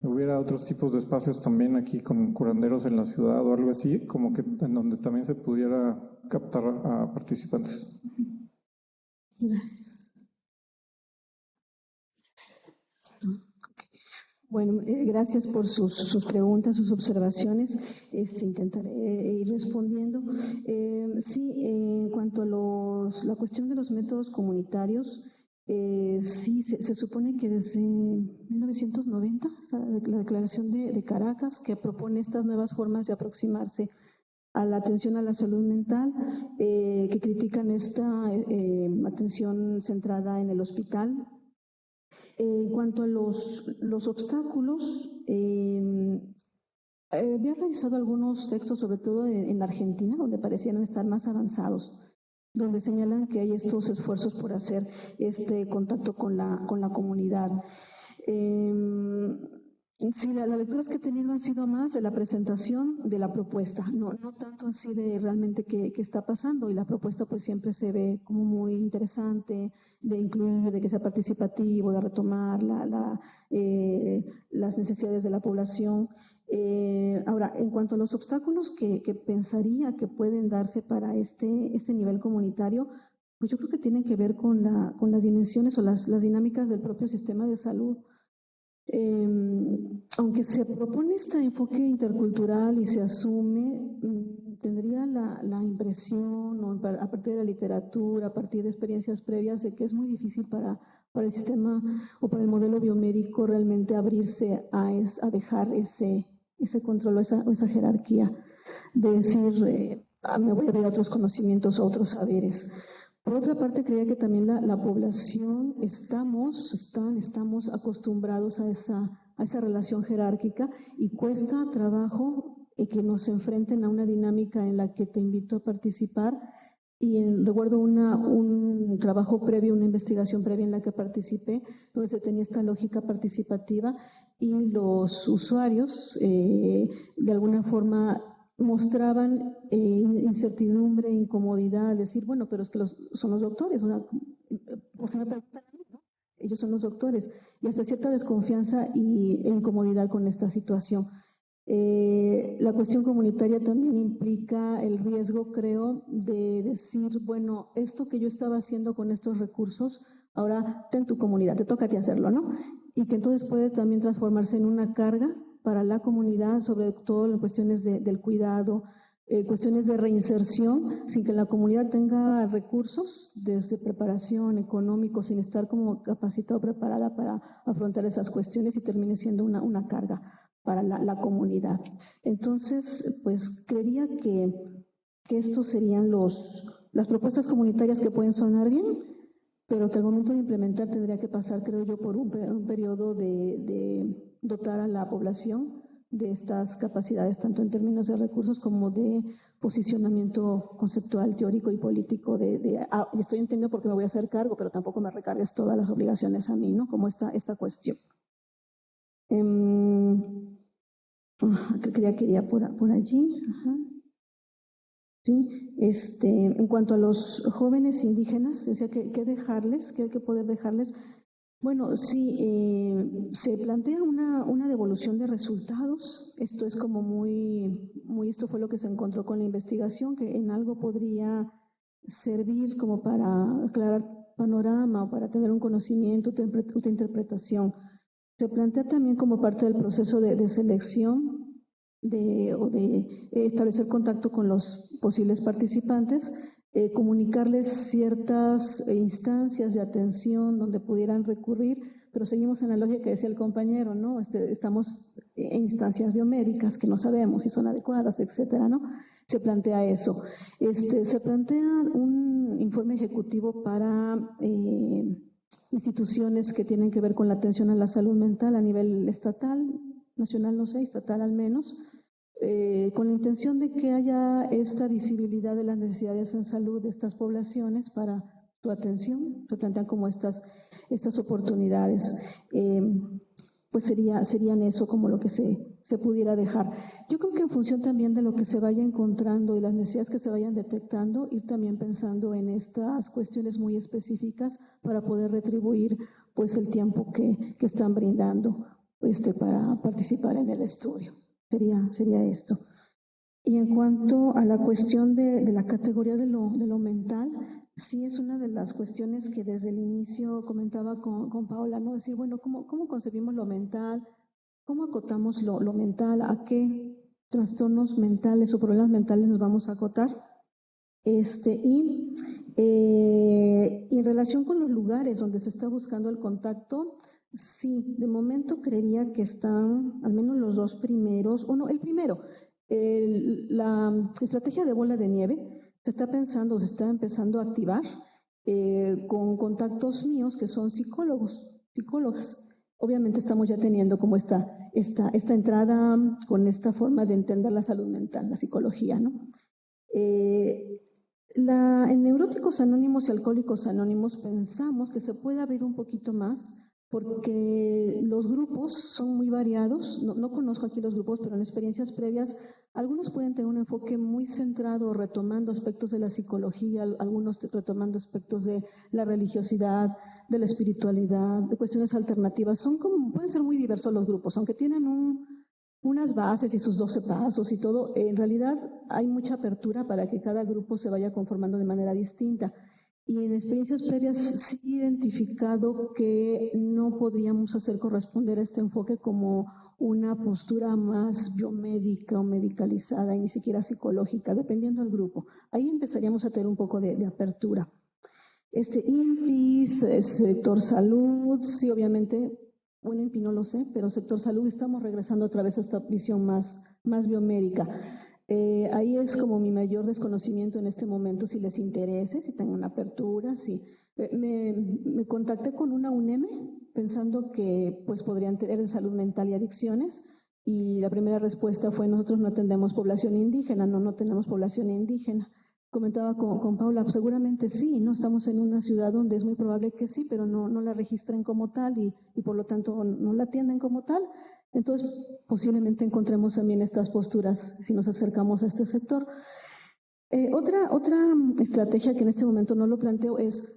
hubiera otros tipos de espacios también aquí con curanderos en la ciudad o algo así, como que en donde también se pudiera captar a participantes. Gracias. Bueno, gracias por sus preguntas, sus observaciones. Intentaré ir respondiendo. Sí, en cuanto a la cuestión de los métodos comunitarios, sí, se supone que desde 1990, la Declaración de Caracas, que propone estas nuevas formas de aproximarse a la atención a la salud mental, que critican esta atención centrada en el hospital. En cuanto a los obstáculos, había revisado algunos textos, sobre todo en Argentina, donde parecían estar más avanzados, donde señalan que hay estos esfuerzos por hacer este contacto con la comunidad. Sí, las lecturas que he tenido han sido más de la presentación de la propuesta, no tanto así de realmente qué está pasando, y la propuesta pues siempre se ve como muy interesante, de incluir, de que sea participativo, de retomar las necesidades de la población. Ahora, en cuanto a los obstáculos que pensaría que pueden darse para este nivel comunitario, pues yo creo que tienen que ver con las dimensiones o las dinámicas del propio sistema de salud. Aunque se propone este enfoque intercultural y se asume, tendría la impresión, o a partir de la literatura, a partir de experiencias previas, de que es muy difícil para el sistema o para el modelo biomédico realmente abrirse a dejar ese control o esa jerarquía, de decir, me voy a abrir a otros conocimientos, a otros saberes. Por otra parte, creía que también la población estamos acostumbrados a esa relación jerárquica, y cuesta trabajo que nos enfrenten a una dinámica en la que te invito a participar. Y recuerdo un trabajo previo, una investigación previa en la que participé, donde se tenía esta lógica participativa y los usuarios de alguna forma mostraban incertidumbre, incomodidad, decir, bueno, pero es que son los doctores, o sea, ¿por qué me preguntan a mí, no? Ellos son los doctores, y hasta cierta desconfianza e incomodidad con esta situación. La cuestión comunitaria también implica el riesgo, creo, de decir, bueno, esto que yo estaba haciendo con estos recursos, ahora ten tu comunidad, te toca a ti hacerlo, ¿no? Y que entonces puede también transformarse en una carga para la comunidad, sobre todo en cuestiones del cuidado, cuestiones de reinserción, sin que la comunidad tenga recursos, desde preparación, económico, sin estar como capacitada o preparada para afrontar esas cuestiones y termine siendo una carga para la comunidad. Entonces, pues creería que estos serían las propuestas comunitarias que pueden sonar bien, pero que al momento de implementar tendría que pasar, creo yo, por un periodo de dotar a la población de estas capacidades, tanto en términos de recursos como de posicionamiento conceptual, teórico y político. Estoy entendiendo por qué me voy a hacer cargo, pero tampoco me recargues todas las obligaciones a mí, ¿no? Como esta cuestión. Quería por allí. Ajá. Sí, en cuanto a los jóvenes indígenas, decía que dejarles, que hay que poder dejarles. Bueno, sí, se plantea una devolución de resultados. Esto es como esto fue lo que se encontró con la investigación, que en algo podría servir como para aclarar panorama o para tener un conocimiento de interpretación. Se plantea también como parte del proceso de selección o de establecer contacto con los posibles participantes, comunicarles ciertas instancias de atención donde pudieran recurrir, pero seguimos en la lógica que decía el compañero, ¿no? Estamos en instancias biomédicas que no sabemos si son adecuadas, etcétera, ¿no? Se plantea eso. Se plantea un informe ejecutivo para instituciones que tienen que ver con la atención a la salud mental a nivel estatal, nacional no sé, estatal al menos, con la intención de que haya esta visibilidad de las necesidades en salud de estas poblaciones para su atención. Se plantean como estas oportunidades. Pues serían eso como lo que se pudiera dejar. Yo creo que en función también de lo que se vaya encontrando y las necesidades que se vayan detectando, ir también pensando en estas cuestiones muy específicas para poder retribuir pues el tiempo que están brindando para participar en el estudio. Sería esto. Y en cuanto a la cuestión de la categoría de lo mental, sí es una de las cuestiones que desde el inicio comentaba con Paola, ¿no? Decir, bueno, ¿cómo concebimos lo mental? ¿Cómo acotamos lo mental? ¿A qué trastornos mentales o problemas mentales nos vamos a acotar? Y en relación con los lugares donde se está buscando el contacto, sí, de momento creería que están al menos los dos primeros, o no, el primero, la estrategia de bola de nieve se está empezando a activar con contactos míos que son psicólogas. Obviamente estamos ya teniendo como esta entrada con esta forma de entender la salud mental, la psicología, ¿no? En Neuróticos Anónimos y Alcohólicos Anónimos pensamos que se puede abrir un poquito más porque los grupos son muy variados. No conozco aquí los grupos, pero en experiencias previas algunos pueden tener un enfoque muy centrado retomando aspectos de la psicología, algunos retomando aspectos de la religiosidad, de la espiritualidad, de cuestiones alternativas. Pueden ser muy diversos los grupos, aunque tienen unas bases y sus 12 pasos y todo. En realidad hay mucha apertura para que cada grupo se vaya conformando de manera distinta. Y en experiencias previas sí he identificado que no podríamos hacer corresponder a este enfoque como una postura más biomédica o medicalizada y ni siquiera psicológica, dependiendo del grupo. Ahí empezaríamos a tener un poco de apertura. INPIs, sector salud, sí, obviamente, bueno, INPI no lo sé, pero sector salud estamos regresando otra vez a esta visión más biomédica. Ahí es como mi mayor desconocimiento en este momento, si les interese, si tengo una apertura, si me contacté con una UNEM pensando que pues podrían tener en salud mental y adicciones, y la primera respuesta fue: nosotros no atendemos población indígena, no tenemos población indígena. Comentaba con Paula, seguramente sí, ¿no? Estamos en una ciudad donde es muy probable que sí, pero no la registren como tal y por lo tanto no la atienden como tal. Entonces, posiblemente encontremos también estas posturas si nos acercamos a este sector. Otra estrategia que en este momento no lo planteo es,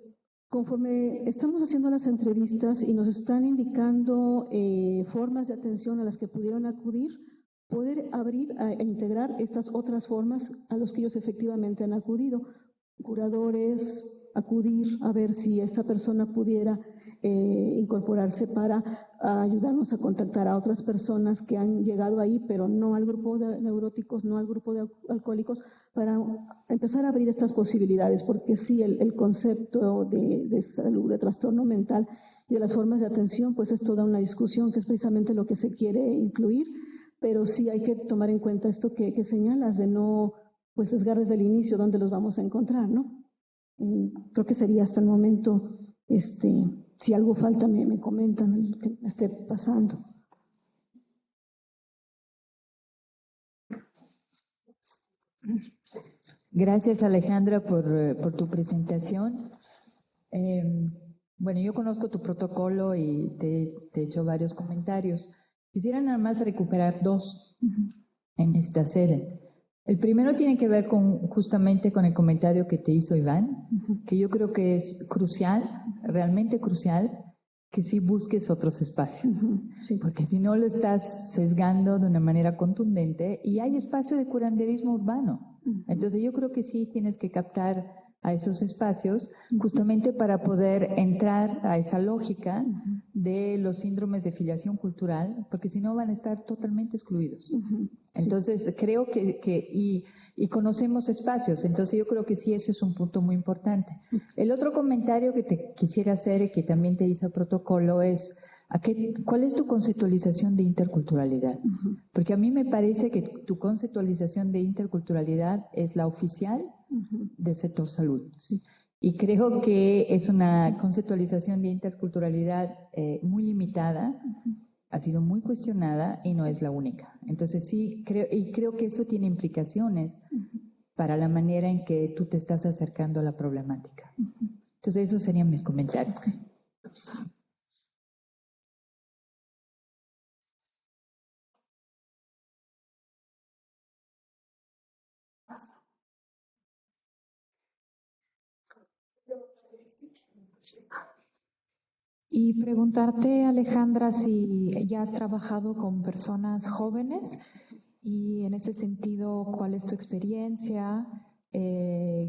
conforme estamos haciendo las entrevistas y nos están indicando formas de atención a las que pudieron acudir, poder abrir e integrar estas otras formas a los que ellos efectivamente han acudido. Curadores, acudir a ver si esta persona pudiera incorporarse para ayudarnos a contactar a otras personas que han llegado ahí, pero no al grupo de neuróticos, no al grupo de alcohólicos, para empezar a abrir estas posibilidades, porque sí, el concepto de salud, de trastorno mental y de las formas de atención, pues es toda una discusión que es precisamente lo que se quiere incluir, pero sí hay que tomar en cuenta esto que señalas, de no pues sesgar desde el inicio dónde los vamos a encontrar, ¿no? Creo que sería hasta el momento, si algo falta me comentan lo que me esté pasando. Gracias, Alejandra, por tu presentación. Bueno, yo conozco tu protocolo y te he hecho varios comentarios. Quisiera nada más recuperar dos en esta sede. El primero tiene que ver justamente con el comentario que te hizo Iván, que yo creo que es crucial, realmente crucial, que sí busques otros espacios, porque si no lo estás sesgando de una manera contundente y hay espacio de curanderismo urbano. Entonces yo creo que sí tienes que captar a esos espacios justamente para poder entrar a esa lógica de los síndromes de filiación cultural, porque si no van a estar totalmente excluidos. Entonces creo y conocemos espacios, entonces yo creo que sí, eso es un punto muy importante. El otro comentario que te quisiera hacer, que también te hice el protocolo, es ¿cuál es tu conceptualización de interculturalidad? Porque a mí me parece que tu conceptualización de interculturalidad es la oficial del sector salud. Y creo que es una conceptualización de interculturalidad muy limitada, ha sido muy cuestionada y no es la única. Entonces sí, creo que eso tiene implicaciones para la manera en que tú te estás acercando a la problemática. Entonces esos serían mis comentarios. Y preguntarte, Alejandra, si ya has trabajado con personas jóvenes y en ese sentido, ¿cuál es tu experiencia?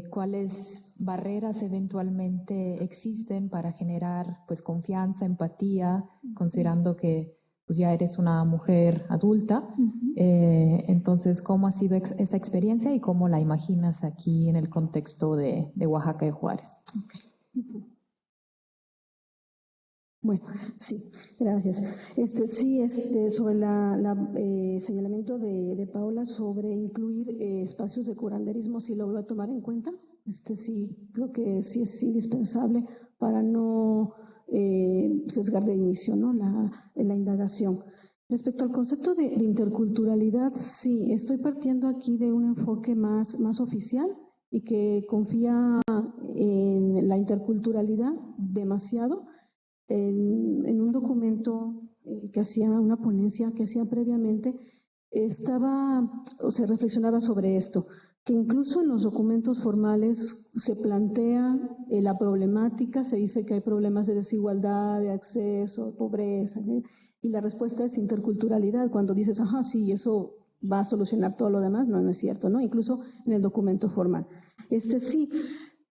¿Cuáles barreras eventualmente existen para generar pues confianza, empatía, considerando que pues, ya eres una mujer adulta? Entonces, ¿cómo ha sido esa experiencia y cómo la imaginas aquí en el contexto de Oaxaca y Juárez? Bueno, sí, gracias. Sí, sobre el señalamiento de Paula sobre incluir espacios de curanderismo, sí lo voy a tomar en cuenta. Sí, creo que sí es indispensable para no sesgar de inicio, ¿no? la indagación. Respecto al concepto de interculturalidad, sí, estoy partiendo aquí de un enfoque más oficial y que confía en la interculturalidad demasiado. En un documento que hacía una ponencia que hacía previamente, se reflexionaba sobre esto, que incluso en los documentos formales se plantea la problemática, se dice que hay problemas de desigualdad, de acceso, pobreza, ¿sí? Y la respuesta es interculturalidad. Cuando dices, ajá, sí, eso va a solucionar todo lo demás, no es cierto, ¿no? Incluso en el documento formal. Sí.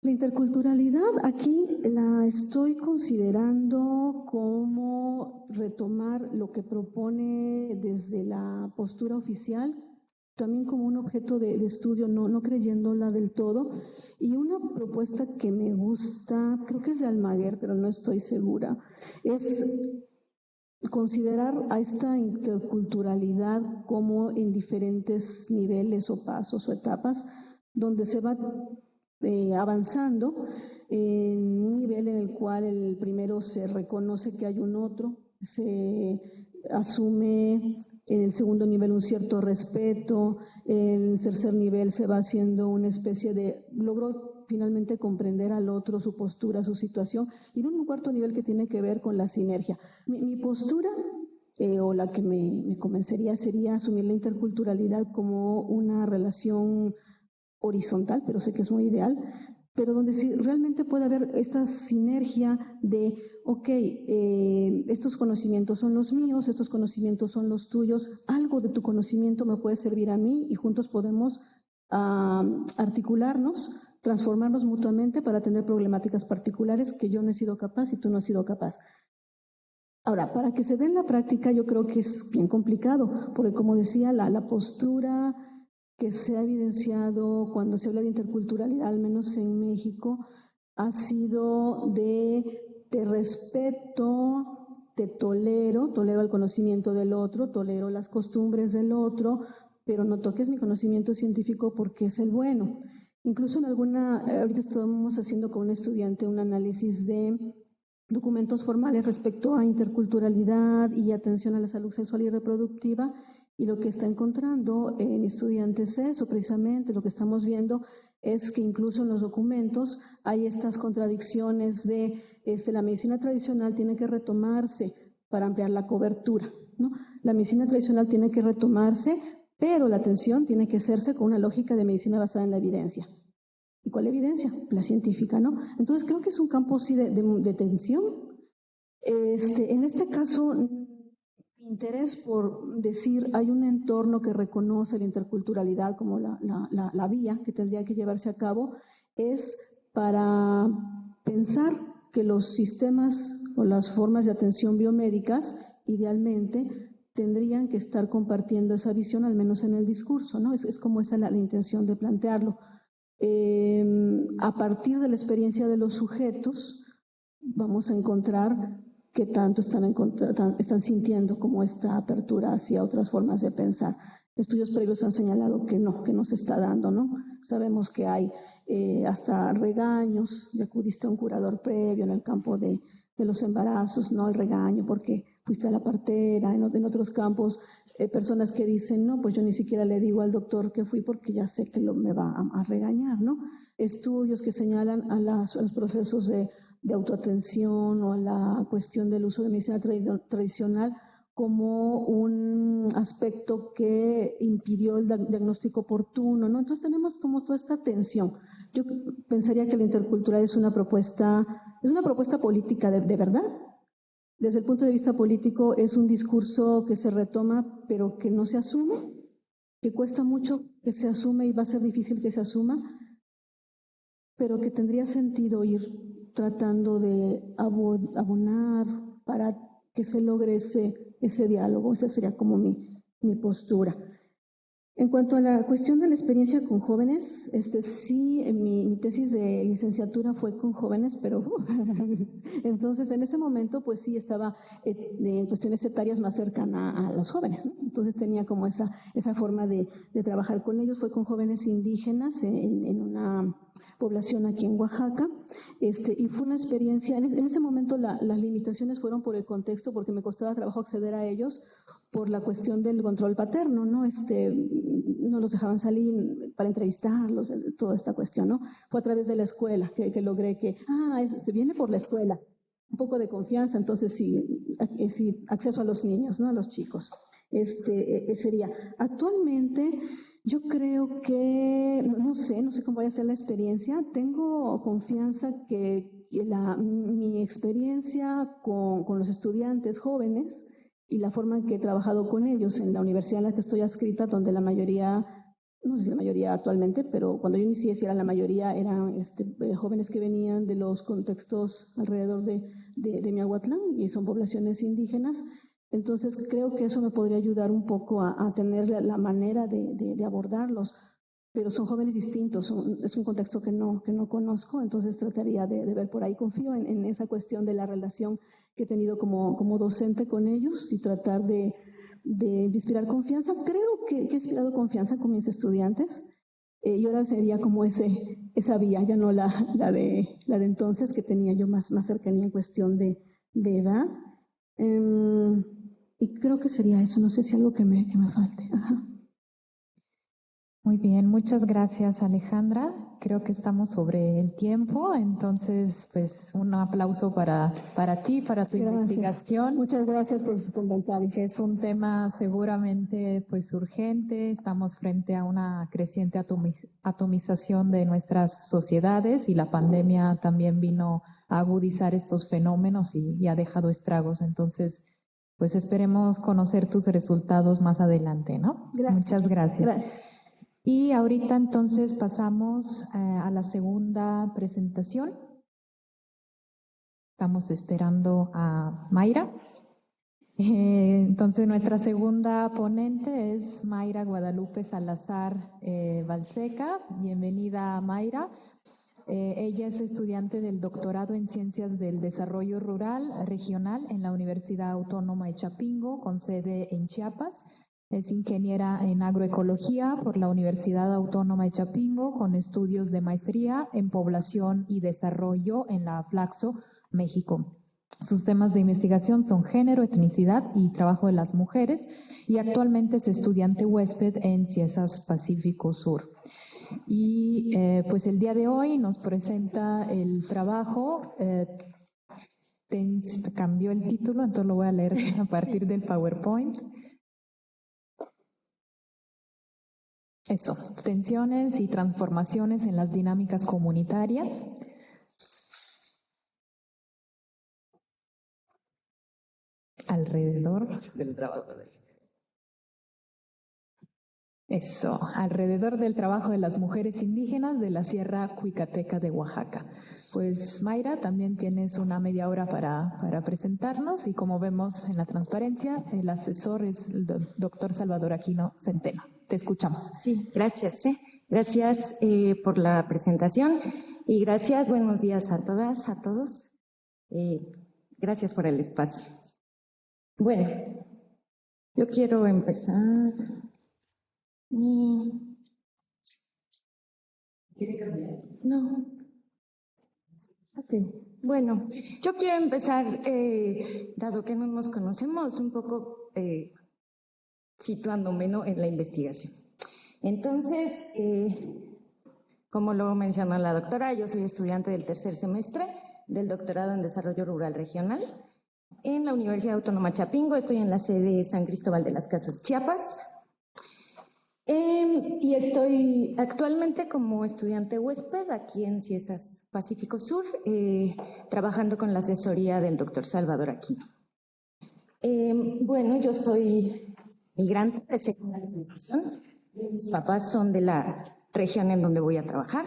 La interculturalidad aquí la estoy considerando como retomar lo que propone desde la postura oficial, también como un objeto de estudio, no creyéndola del todo, y una propuesta que me gusta, creo que es de Almaguer, pero no estoy segura, es considerar a esta interculturalidad como en diferentes niveles o pasos o etapas, donde se va avanzando en un nivel en el cual el primero se reconoce que hay un otro, se asume en el segundo nivel un cierto respeto, en el tercer nivel se va haciendo una especie de logro finalmente comprender al otro, su postura, su situación, y en un cuarto nivel que tiene que ver con la sinergia. Mi postura o la que me convencería sería asumir la interculturalidad como una relación horizontal, pero sé que es muy ideal, pero donde sí realmente puede haber esta sinergia de, estos conocimientos son los míos, estos conocimientos son los tuyos, algo de tu conocimiento me puede servir a mí y juntos podemos articularnos, transformarnos mutuamente para atender problemáticas particulares que yo no he sido capaz y tú no has sido capaz. Ahora, para que se dé en la práctica yo creo que es bien complicado, porque como decía, la postura que se ha evidenciado cuando se habla de interculturalidad, al menos en México, ha sido de te respeto, te tolero el conocimiento del otro, tolero las costumbres del otro, pero no toques mi conocimiento científico porque es el bueno. Incluso ahorita estamos haciendo con un estudiante un análisis de documentos formales respecto a interculturalidad y atención a la salud sexual y reproductiva, y lo que está encontrando en estudiantes es eso, precisamente lo que estamos viendo es que incluso en los documentos hay estas contradicciones de la medicina tradicional tiene que retomarse para ampliar la cobertura, ¿no? La medicina tradicional tiene que retomarse, pero la atención tiene que hacerse con una lógica de medicina basada en la evidencia. ¿Y cuál evidencia? La científica, ¿no? Entonces creo que es un campo sí de tensión. En este caso, interés por decir, hay un entorno que reconoce la interculturalidad como la vía que tendría que llevarse a cabo, es para pensar que los sistemas o las formas de atención biomédicas, idealmente, tendrían que estar compartiendo esa visión, al menos en el discurso, ¿no? Es como esa la intención de plantearlo. A partir de la experiencia de los sujetos, vamos a encontrar qué tanto están sintiendo como esta apertura hacia otras formas de pensar. Estudios previos han señalado que no se está dando, ¿no? Sabemos que hay hasta regaños, ya acudiste a un curador previo en el campo de los embarazos, ¿no? El regaño porque fuiste a la partera, en otros campos, personas que dicen, no, pues yo ni siquiera le digo al doctor que fui porque ya sé que me va a regañar, ¿no? Estudios que señalan a los procesos de autoatención o a la cuestión del uso de medicina tradicional como un aspecto que impidió el diagnóstico oportuno, ¿no? Entonces tenemos como toda esta tensión. Yo pensaría que la interculturalidad es una propuesta política de verdad. Desde el punto de vista político es un discurso que se retoma pero que no se asume, que cuesta mucho que se asume y va a ser difícil que se asuma, pero que tendría sentido ir tratando de abonar para que se logre ese diálogo. Esa sería como mi postura. En cuanto a la cuestión de la experiencia con jóvenes, sí, mi tesis de licenciatura fue con jóvenes, pero entonces en ese momento pues sí estaba en cuestiones etarias más cercana a los jóvenes, ¿no? Entonces tenía como esa forma de trabajar con ellos. Fue con jóvenes indígenas en una población aquí en Oaxaca, y fue una experiencia, en ese momento las limitaciones fueron por el contexto, porque me costaba trabajo acceder a ellos, por la cuestión del control paterno, ¿no? No los dejaban salir para entrevistarlos, toda esta cuestión, ¿no? Fue a través de la escuela que logré que, viene por la escuela, un poco de confianza, entonces sí, acceso a los niños, ¿no? A los chicos. Sería. Actualmente, yo creo que, no sé cómo vaya a ser la experiencia, tengo confianza que mi experiencia con los estudiantes jóvenes y la forma en que he trabajado con ellos en la universidad en la que estoy adscrita, donde la mayoría, no sé si la mayoría actualmente, pero cuando yo inicié, si era la mayoría, eran jóvenes que venían de los contextos alrededor de Miahuatlán y son poblaciones indígenas. Entonces creo que eso me podría ayudar un poco a tener la manera de abordarlos, pero son jóvenes distintos, es un contexto que no conozco, entonces trataría de ver por ahí. Confío en esa cuestión de la relación que he tenido como docente con ellos y tratar de inspirar confianza. Creo que he inspirado confianza con mis estudiantes, y ahora sería como esa vía, ya no la de entonces, que tenía yo más cercanía en cuestión de edad. Y creo que sería eso, no sé si algo que me falte. Ajá. Muy bien, muchas gracias, Alejandra. Creo que estamos sobre el tiempo, entonces pues un aplauso para ti, para tu investigación. Muchas gracias por sus comentarios. Es un tema seguramente pues urgente, estamos frente a una creciente atomización de nuestras sociedades y la pandemia también vino a agudizar estos fenómenos y ha dejado estragos, entonces pues esperemos conocer tus resultados más adelante, ¿no? Gracias. Muchas gracias. Gracias. Y ahorita entonces pasamos a la segunda presentación. Estamos esperando a Mayra. Entonces nuestra segunda ponente es Mayra Guadalupe Salazar Balseca. Bienvenida, Mayra. Ella es estudiante del doctorado en Ciencias del Desarrollo Rural Regional en la Universidad Autónoma de Chapingo, con sede en Chiapas. Es ingeniera en agroecología por la Universidad Autónoma de Chapingo, con estudios de maestría en población y desarrollo en la Flaxo, México. Sus temas de investigación son género, etnicidad y trabajo de las mujeres, y actualmente es estudiante huésped en CIESAS Pacífico Sur. Y pues el día de hoy nos presenta el trabajo, cambió el título, entonces lo voy a leer a partir del PowerPoint. Eso, tensiones y transformaciones en las dinámicas comunitarias. Alrededor del trabajo alrededor del trabajo de las mujeres indígenas de la Sierra Cuicateca de Oaxaca. Pues Mayra, también tienes una media hora para presentarnos, y como vemos en la transparencia, el asesor es el doctor Salvador Aquino Centeno. Te escuchamos. Sí, gracias. Gracias por la presentación y gracias, buenos días a todas, a todos. Gracias por el espacio. Bueno, yo quiero empezar. ¿Quiere cambiar? No. Ok. Bueno, yo quiero empezar, dado que no nos conocemos, un poco situándome, ¿no?, en la investigación. Entonces, como lo mencionó la doctora, yo soy estudiante del tercer semestre del doctorado en Desarrollo Rural Regional en la Universidad Autónoma Chapingo. Estoy en la sede San Cristóbal de las Casas, Chiapas. Y estoy actualmente como estudiante huésped aquí en CIESAS Pacífico Sur, trabajando con la asesoría del doctor Salvador Aquino. Bueno, yo soy migrante de segunda generación. Mis papás son de la región en donde voy a trabajar.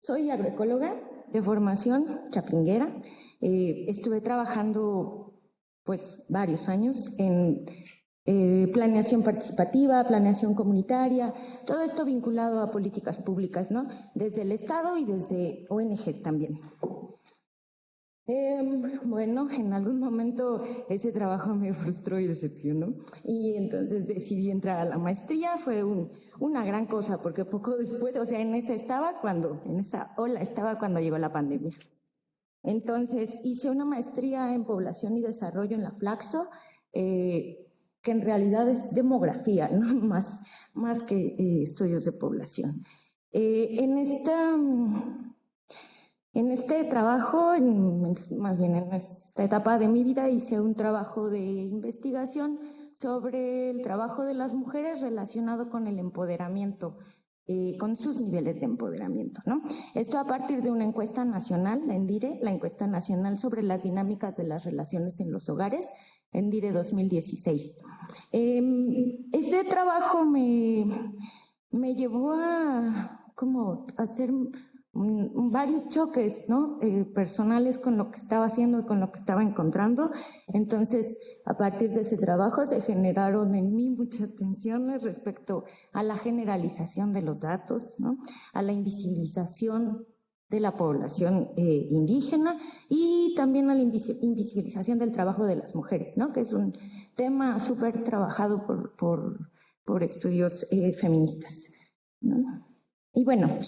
Soy agroecóloga de formación, chapinguera. Estuve trabajando pues varios años en planeación participativa, planeación comunitaria, todo esto vinculado a políticas públicas, ¿no?, desde el Estado y desde ONGs también. Bueno, en algún momento ese trabajo me frustró y decepcionó, y entonces decidí entrar a la maestría. Fue una gran cosa, porque poco después, o sea, en esa ola estaba cuando llegó la pandemia. Entonces hice una maestría en población y desarrollo en la Flaxo, que en realidad es demografía, ¿no?, más que estudios de población. En este trabajo, más bien en esta etapa de mi vida, hice un trabajo de investigación sobre el trabajo de las mujeres relacionado con el empoderamiento, con sus niveles de empoderamiento, ¿no? Esto a partir de una encuesta nacional, la ENDIRE, la encuesta nacional sobre las dinámicas de las relaciones en los hogares, ENDIRE 2016. Este trabajo me llevó a hacer varios choques, ¿no?, personales con lo que estaba haciendo y con lo que estaba encontrando. Entonces, a partir de ese trabajo se generaron en mí muchas tensiones respecto a la generalización de los datos, ¿no?, a la invisibilización de la población indígena, y también a la invisibilización del trabajo de las mujeres, ¿no?, que es un tema súper trabajado por estudios feministas, ¿no? Y bueno,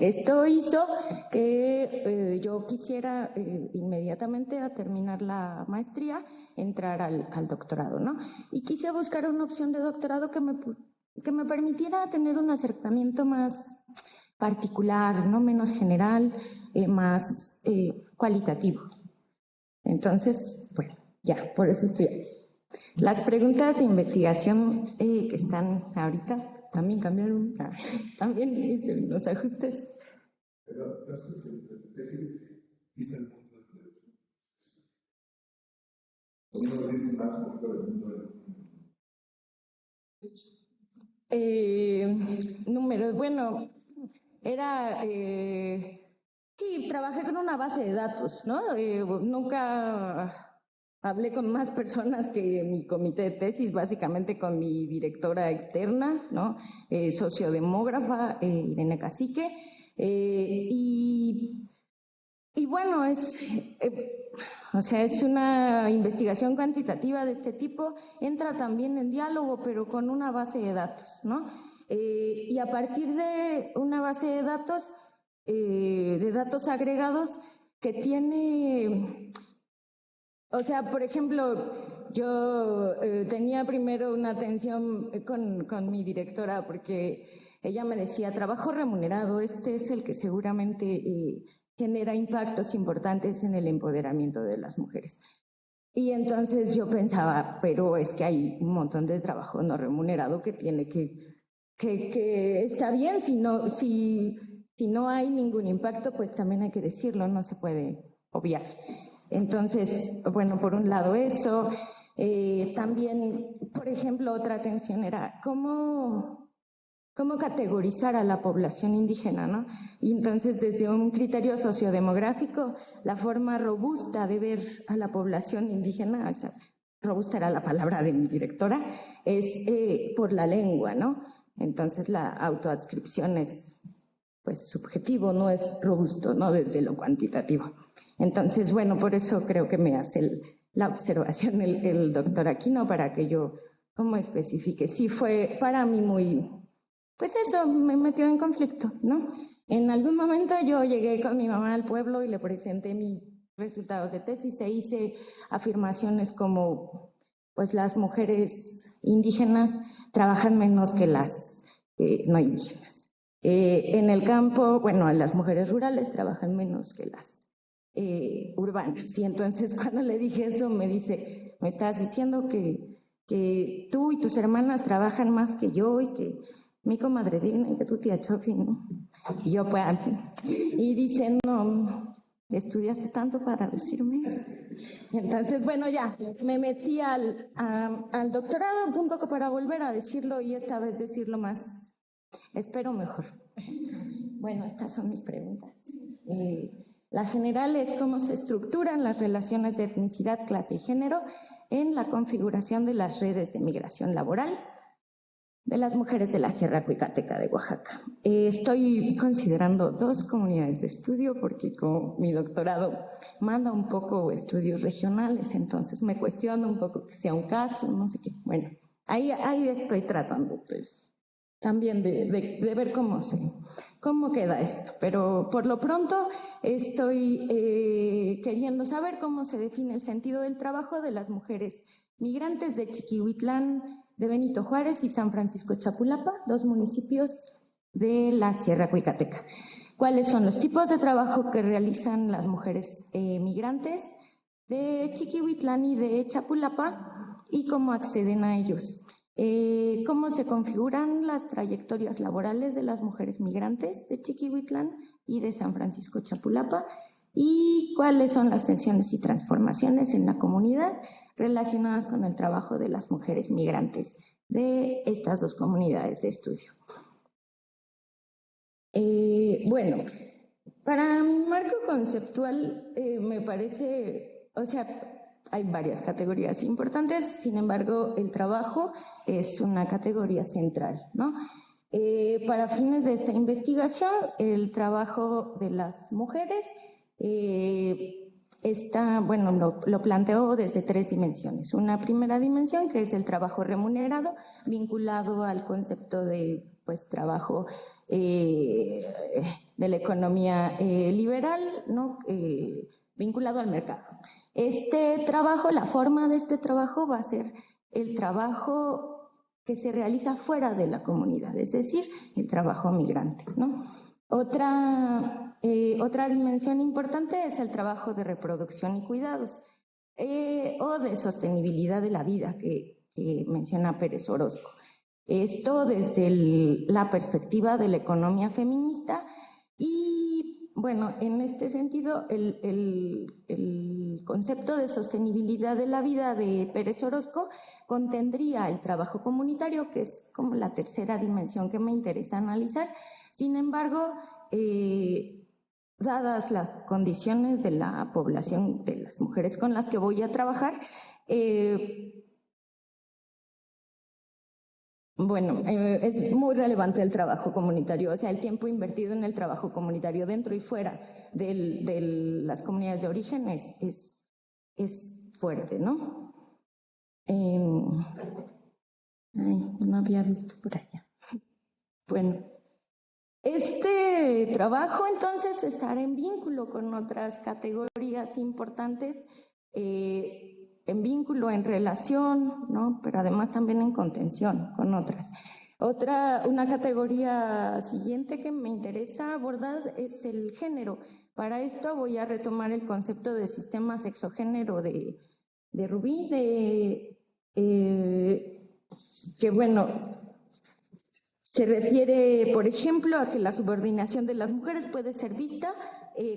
esto hizo que yo quisiera inmediatamente, a terminar la maestría, entrar al doctorado, ¿no? Y quise buscar una opción de doctorado que me permitiera tener un acercamiento más particular, ¿no?, menos general, más cualitativo. Entonces, bueno, ya, por eso estoy aquí. Las preguntas de investigación que están ahorita también cambiaron, también hice los ajustes. Pero entonces, ¿viste el mundo de ¿cómo lo dice más un poquito del mundo de Números, bueno, era, sí, trabajé con una base de datos, ¿no? Nunca hablé con más personas que mi comité de tesis, básicamente con mi directora externa, ¿no? Sociodemógrafa, Irene Cacique, y bueno, o sea, es una investigación cuantitativa de este tipo, entra también en diálogo, pero con una base de datos, ¿no? Y a partir de una base de datos agregados que tiene, o sea, por ejemplo, yo tenía primero una tensión con mi directora porque ella me decía, trabajo remunerado, este es el que seguramente genera impactos importantes en el empoderamiento de las mujeres. Y entonces yo pensaba, pero es que hay un montón de trabajo no remunerado que tiene que está bien, si no hay ningún impacto, pues también hay que decirlo, no se puede obviar. Entonces, bueno, por un lado eso, también, por ejemplo, otra tensión era cómo categorizar a la población indígena, ¿no? Y entonces, desde un criterio sociodemográfico, la forma robusta de ver a la población indígena, o sea, robusta era la palabra de mi directora, es por la lengua, ¿no? Entonces, la autoadscripción es, pues, subjetivo, no es robusto, ¿no? Desde lo cuantitativo. Entonces, bueno, por eso creo que me hace la observación el doctor Aquino, para que yo, como especifique. Sí, fue para mí muy... Pues eso, me metió en conflicto, ¿no? En algún momento yo llegué con mi mamá al pueblo y le presenté mis resultados de tesis e hice afirmaciones como, pues las mujeres indígenas trabajan menos que las no indígenas. En el campo, bueno, las mujeres rurales trabajan menos que las urbanas. Y entonces cuando le dije eso me dice, me estás diciendo que tú y tus hermanas trabajan más que yo y que mi comadre Dina y que tu tía Chofi, ¿no? Y yo, pues, y dice, no, estudiaste tanto para decirme eso. Y entonces, bueno, ya, me metí al doctorado un poco para volver a decirlo y esta vez decirlo más, espero mejor. Bueno, estas son mis preguntas. La general es cómo se estructuran las relaciones de etnicidad, clase y género en la configuración de las redes de migración laboral de las mujeres de la Sierra Cuicateca de Oaxaca. Estoy considerando 2 comunidades de estudio porque como mi doctorado manda un poco estudios regionales, entonces me cuestiono un poco que sea un caso, no sé qué. Bueno, ahí estoy tratando pues, también de ver cómo queda esto. Pero por lo pronto estoy queriendo saber cómo se define el sentido del trabajo de las mujeres migrantes de Chiquihuitlán, de Benito Juárez y San Francisco Chapulapa, 2 municipios de la Sierra Cuicateca. ¿Cuáles son los tipos de trabajo que realizan las mujeres migrantes de Chiquihuitlán y de Chapulapa y cómo acceden a ellos? ¿Cómo se configuran las trayectorias laborales de las mujeres migrantes de Chiquihuitlán y de San Francisco Chapulapa? ¿Y cuáles son las tensiones y transformaciones en la comunidad relacionadas con el trabajo de las mujeres migrantes de estas 2 comunidades de estudio? Bueno, para mi marco conceptual me parece, o sea, hay varias categorías importantes, sin embargo, el trabajo es una categoría central, ¿no? Para fines de esta investigación, el trabajo de las mujeres lo planteo desde 3 dimensiones. Una primera dimensión, que es el trabajo remunerado, vinculado al concepto de trabajo de la economía liberal, ¿no? Vinculado al mercado. Este trabajo, la forma de este trabajo va a ser el trabajo que se realiza fuera de la comunidad, es decir, el trabajo migrante, ¿no? Otra dimensión importante es el trabajo de reproducción y cuidados o de sostenibilidad de la vida que menciona Pérez Orozco. Esto desde la perspectiva de la economía feminista y, bueno, en este sentido, el concepto de sostenibilidad de la vida de Pérez Orozco contendría el trabajo comunitario, que es como la tercera dimensión que me interesa analizar. Sin embargo, dadas las condiciones de la población, de las mujeres con las que voy a trabajar, es muy relevante el trabajo comunitario, o sea, el tiempo invertido en el trabajo comunitario dentro y fuera de las comunidades de origen es fuerte, ¿no? No había visto por allá. Bueno, este trabajo entonces estará en vínculo con otras categorías importantes, en vínculo, en relación, ¿no? Pero además también en contención con otras. Una categoría siguiente que me interesa abordar es el género. Para esto voy a retomar el concepto de sistema sexogénero de Rubí, que bueno, se refiere, por ejemplo, a que la subordinación de las mujeres puede ser vista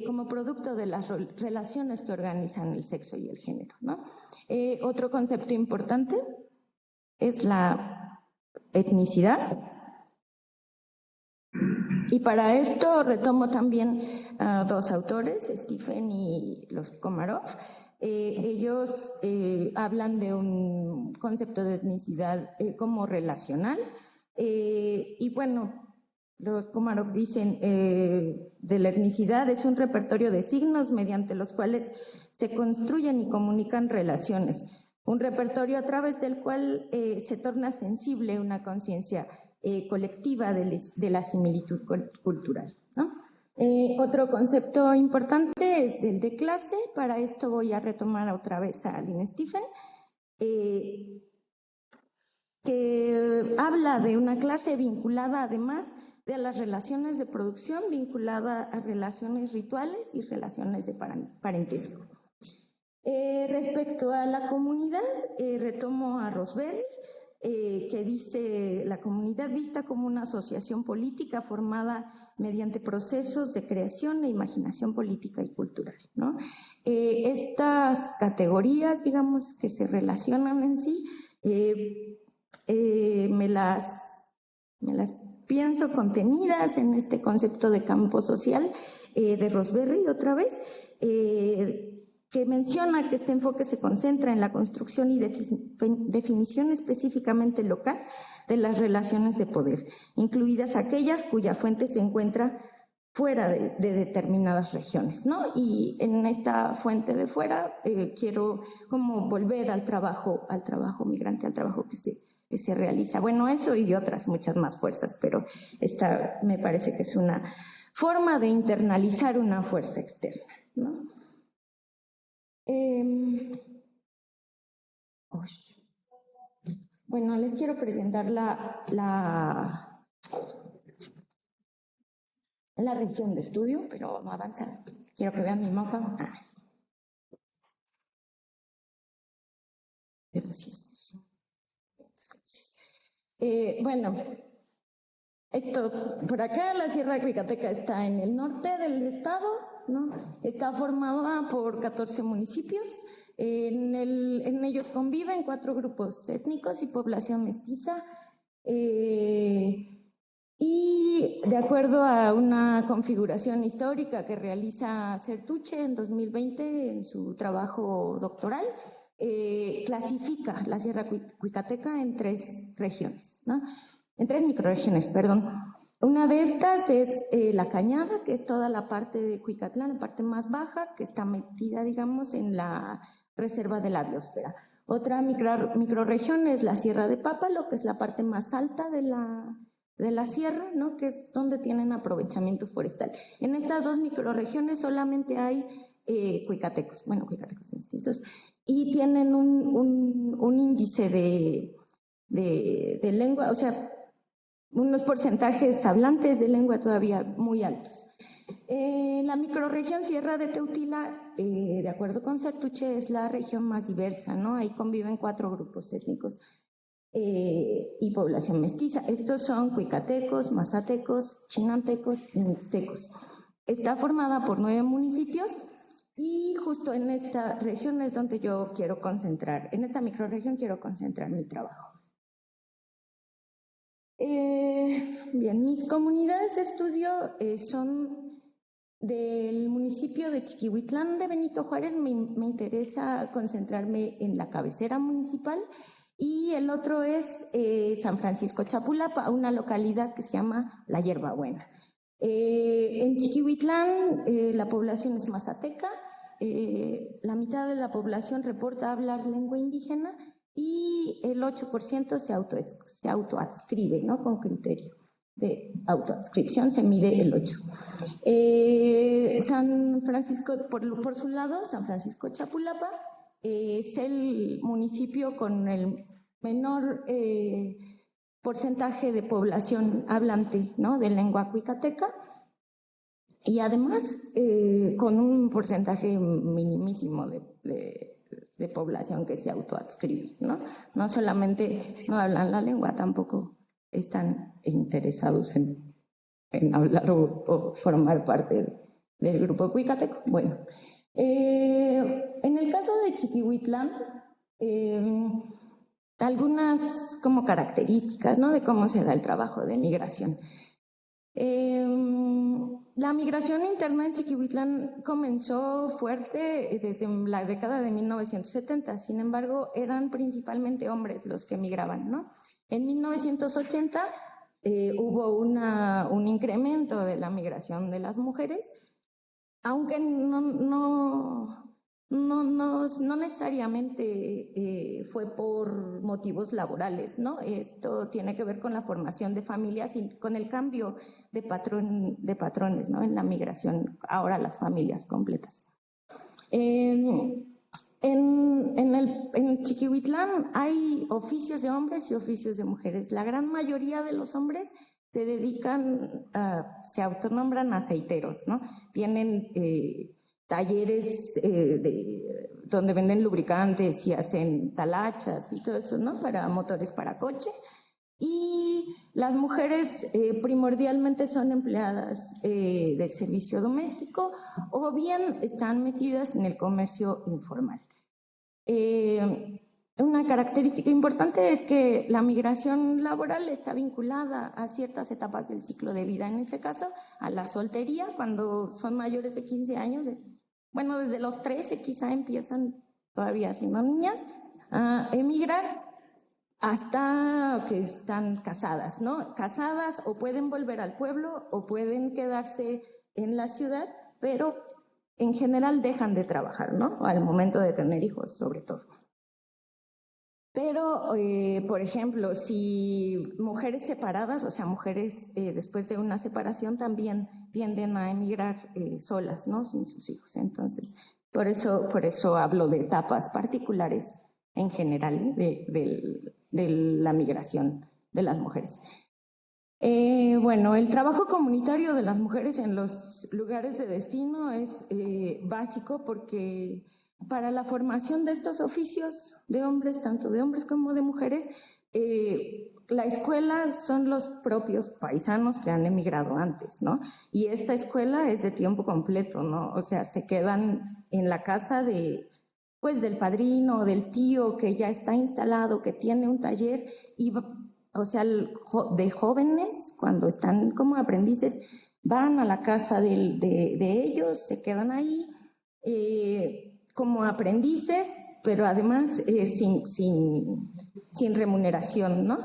como producto de las relaciones que organizan el sexo y el género, ¿no? Otro concepto importante es la etnicidad. Y para esto retomo también a dos autores, Stephen y los Komarov. Ellos hablan de un concepto de etnicidad como relacional. Y bueno, los Komarov dicen de la etnicidad es un repertorio de signos mediante los cuales se construyen y comunican relaciones. Un repertorio a través del cual se torna sensible una conciencia colectiva de la similitud cultural, ¿no? Otro concepto importante es el de clase. Para esto voy a retomar otra vez a Lynn Stephen, que habla de una clase vinculada además de las relaciones de producción, vinculada a relaciones rituales y relaciones de parentesco. Respecto a la comunidad, retomo a Rosberg, que dice la comunidad vista como una asociación política formada mediante procesos de creación e imaginación política y cultural, ¿no? Estas categorías, digamos, que se relacionan en sí, me las pienso contenidas en este concepto de campo social de Rosberg otra vez, que menciona que este enfoque se concentra en la construcción y definición específicamente local de las relaciones de poder, incluidas aquellas cuya fuente se encuentra fuera de determinadas regiones, ¿no? Y en esta fuente de fuera quiero como volver al trabajo migrante, al trabajo que se realiza. Bueno, eso y otras muchas más fuerzas, pero esta me parece que es una forma de internalizar una fuerza externa, ¿no? Bueno, les quiero presentar la región de estudio, pero no avanza. Quiero que vean mi mapa. Gracias. Bueno, esto por acá, la Sierra Quicateca está en el norte del estado, ¿no? Está formada por 14 municipios. En ellos conviven 4 grupos étnicos y población mestiza. Y de acuerdo a una configuración histórica que realiza Certuche en 2020 en su trabajo doctoral, clasifica la Sierra Quicateca en 3 regiones, ¿no? En 3 microrregiones, perdón. Una de estas es La Cañada, que es toda la parte de Cuicatlán, la parte más baja, que está metida, digamos, en la reserva de la biosfera. Otra microrregión es la Sierra de Pápalo, que es la parte más alta de la sierra, ¿no? Que es donde tienen aprovechamiento forestal. En estas 2 microrregiones solamente hay cuicatecos mestizos, y tienen un índice de lengua, o sea, unos porcentajes hablantes de lengua todavía muy altos. La microrregión Sierra de Teutila, de acuerdo con Certuche, es la región más diversa, ¿no? Ahí conviven 4 grupos étnicos y población mestiza. Estos son cuicatecos, mazatecos, chinantecos y mixtecos. Está formada por 9 municipios Y justo en esta región es donde yo quiero concentrar, en esta microrregión quiero concentrar mi trabajo. Bien, mis comunidades de estudio son del municipio de Chiquihuitlán de Benito Juárez. Me interesa concentrarme en la cabecera municipal, y el otro es San Francisco Chapulapa, una localidad que se llama La Hierbabuena. En Chiquihuitlán la población es mazateca, la mitad de la población reporta hablar lengua indígena y el 8% se autoadscribe, ¿no? Con criterio de autoadscripción se mide el 8%. San Francisco, por su lado, San Francisco Chapulapa es el municipio con el menor porcentaje de población hablante, ¿no? De lengua cuicateca, y además con un porcentaje minimísimo de población que se autoadscribe, ¿no? No solamente no hablan la lengua, tampoco están interesados en hablar o formar parte del grupo cuicateco. Bueno, en el caso de Chiquihuitlán, algunas como características, ¿no? De cómo se da el trabajo de migración. La migración interna en Chiquihuitlán comenzó fuerte desde la década de 1970, sin embargo, eran principalmente hombres los que migraban, ¿no? En 1980 hubo un incremento de la migración de las mujeres, aunque no necesariamente fue por motivos laborales, ¿no? Esto tiene que ver con la formación de familias y con el cambio de patrones, ¿no? En la migración, ahora las familias completas. En Chiquihuitlán hay oficios de hombres y oficios de mujeres. La gran mayoría de los hombres se dedican, se autonombran aceiteros, ¿no? Tienen talleres donde venden lubricantes y hacen talachas y todo eso, ¿no? Para motores para coche. Y las mujeres primordialmente son empleadas del servicio doméstico o bien están metidas en el comercio informal. Una característica importante es que la migración laboral está vinculada a ciertas etapas del ciclo de vida, en este caso a la soltería, cuando son mayores de 15 años, bueno, desde los 13 quizá empiezan todavía siendo niñas a emigrar hasta que están casadas, ¿no? Casadas o pueden volver al pueblo o pueden quedarse en la ciudad, pero en general dejan de trabajar, ¿no? Al momento de tener hijos, sobre todo. Pero, por ejemplo, si mujeres separadas, o sea, mujeres después de una separación también tienden a emigrar solas, ¿no? Sin sus hijos. Entonces, por eso hablo de etapas particulares en general de la migración de las mujeres. Bueno, el trabajo comunitario de las mujeres en los lugares de destino es básico porque para la formación de estos oficios de hombres, tanto de hombres como de mujeres, la escuela son los propios paisanos que han emigrado antes, ¿no? Y esta escuela es de tiempo completo, ¿no? O sea, se quedan en la casa del padrino o del tío que ya está instalado, que tiene un taller, y, o sea, de jóvenes, cuando están como aprendices, van a la casa de ellos, se quedan ahí, como aprendices, pero además sin remuneración, ¿no?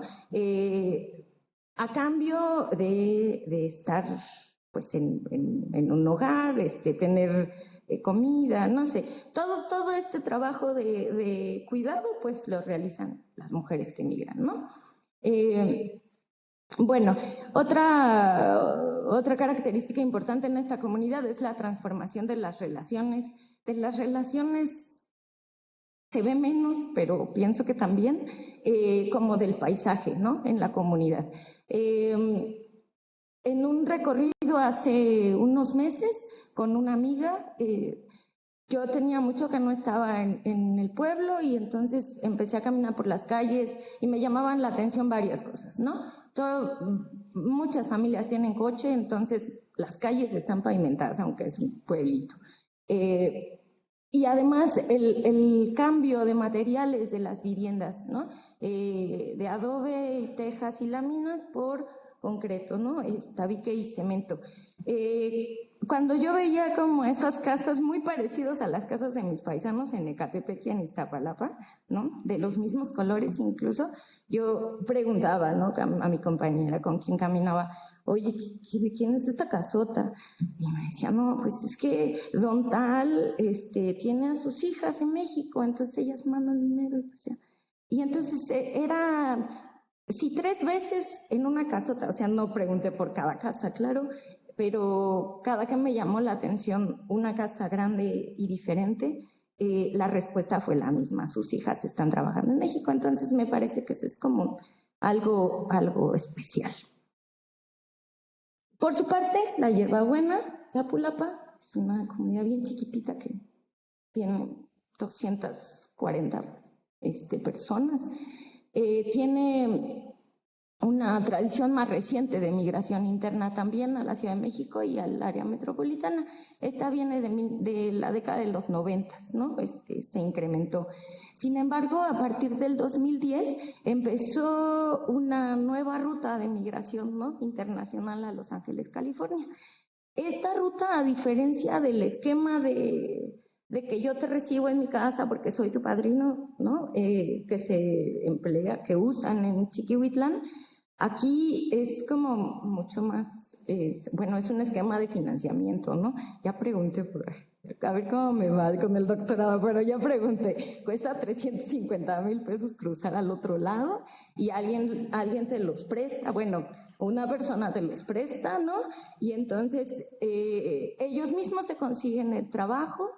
A cambio de estar pues en un hogar, tener comida, no sé, todo este trabajo de cuidado pues lo realizan las mujeres que emigran, ¿no? Bueno, otra característica importante en esta comunidad es la transformación de las relaciones. De las relaciones se ve menos, pero pienso que también, como del paisaje, ¿no? En la comunidad. En un recorrido hace unos meses con una amiga, yo tenía mucho que no estaba en el pueblo y entonces empecé a caminar por las calles y me llamaban la atención varias cosas, ¿no? Muchas familias tienen coche, entonces las calles están pavimentadas, aunque es un pueblito. Y además el cambio de materiales de las viviendas, ¿no? De adobe, tejas y láminas por concreto, ¿no? Tabique y cemento. Cuando yo veía como esas casas muy parecidas a las casas de mis paisanos en Ecatepec y en Iztapalapa, ¿no? De los mismos colores incluso, yo preguntaba, ¿no? A mi compañera con quien caminaba, oye, ¿de quién es esta casota? Y me decía, no, pues es que don tal tiene a sus hijas en México, entonces ellas mandan dinero. Y entonces era, si 3 veces en una casota, o sea, no pregunté por cada casa, claro, pero cada que me llamó la atención una casa grande y diferente, la respuesta fue la misma, sus hijas están trabajando en México, entonces me parece que eso es como algo especial. Por su parte, la Hierbabuena, Zapulapa, es una comunidad bien chiquitita que tiene 240 personas. Tiene una tradición más reciente de migración interna también a la Ciudad de México y al área metropolitana. Esta viene de la década de los 90, ¿no? Se incrementó. Sin embargo, a partir del 2010 empezó una nueva ruta de migración, ¿no? Internacional a Los Ángeles, California. Esta ruta, a diferencia del esquema de que yo te recibo en mi casa porque soy tu padrino, ¿no? Que se emplea, que usan en Chiquihuitlán, aquí es como mucho más, bueno, es un esquema de financiamiento, ¿no? Ya pregunté por ahí, a ver cómo me va con el doctorado, pero ya pregunté, cuesta 350,000 pesos cruzar al otro lado y alguien te los presta, bueno, una persona te los presta, ¿no? Y entonces ellos mismos te consiguen el trabajo,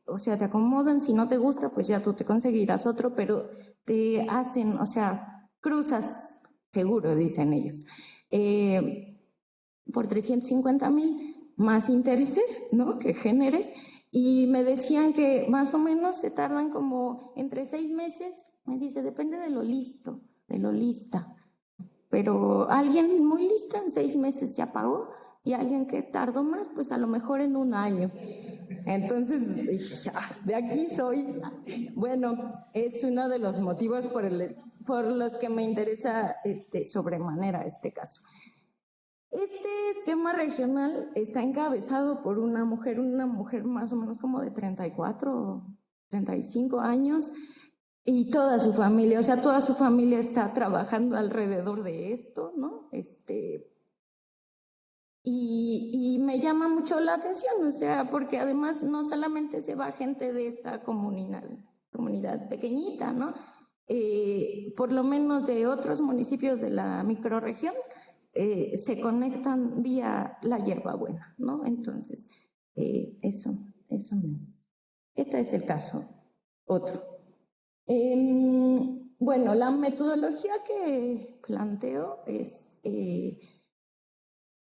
o sea, te acomodan, si no te gusta, pues ya tú te conseguirás otro, pero te hacen, o sea, cruzas seguro, dicen ellos, por 350,000 más intereses, ¿no? Que generes, y me decían que más o menos se tardan como entre 6 meses, me dice, depende de lo listo, de lo lista, pero alguien muy listo en 6 meses ya pagó, y alguien que tardó más, pues a lo mejor en 1 año. Entonces, de aquí soy. Bueno, es uno de los motivos por los que me interesa sobremanera este caso. Este esquema regional está encabezado por una mujer más o menos como de 34 o 35 años, y toda su familia, o sea, toda su familia está trabajando alrededor de esto, ¿no? Y me llama mucho la atención, o sea, porque además no solamente se va gente de esta comunidad pequeñita, ¿no? Por lo menos de otros municipios de la microrregión, se conectan vía la Hierbabuena, ¿no? Entonces, eso no. Este es el caso. Otro. Bueno, la metodología que planteo es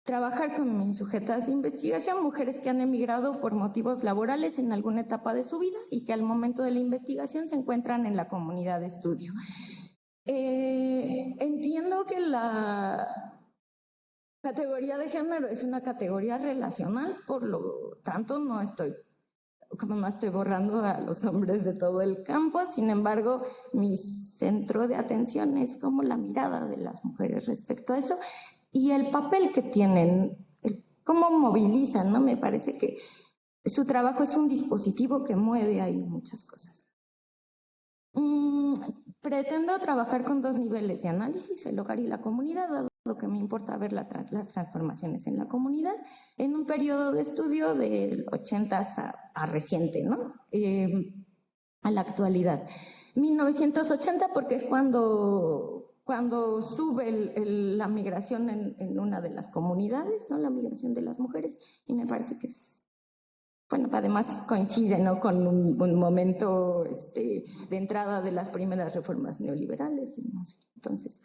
trabajar con mis sujetas de investigación, mujeres que han emigrado por motivos laborales en alguna etapa de su vida y que al momento de la investigación se encuentran en la comunidad de estudio. Entiendo que la categoría de género es una categoría relacional, por lo tanto no estoy borrando a los hombres de todo el campo, sin embargo, mi centro de atención es como la mirada de las mujeres respecto a eso y el papel que tienen, cómo movilizan, ¿no? Me parece que su trabajo es un dispositivo que mueve ahí muchas cosas. Pretendo trabajar con 2 niveles de análisis, el hogar y la comunidad, dado que me importa ver las transformaciones en la comunidad, en un periodo de estudio del 80 a reciente, ¿no? A la actualidad. 1980 porque es cuando sube la migración en una de las comunidades, ¿no? La migración de las mujeres, y me parece que bueno, además coincide, ¿no? Con un momento de entrada de las primeras reformas neoliberales, no sé. Entonces,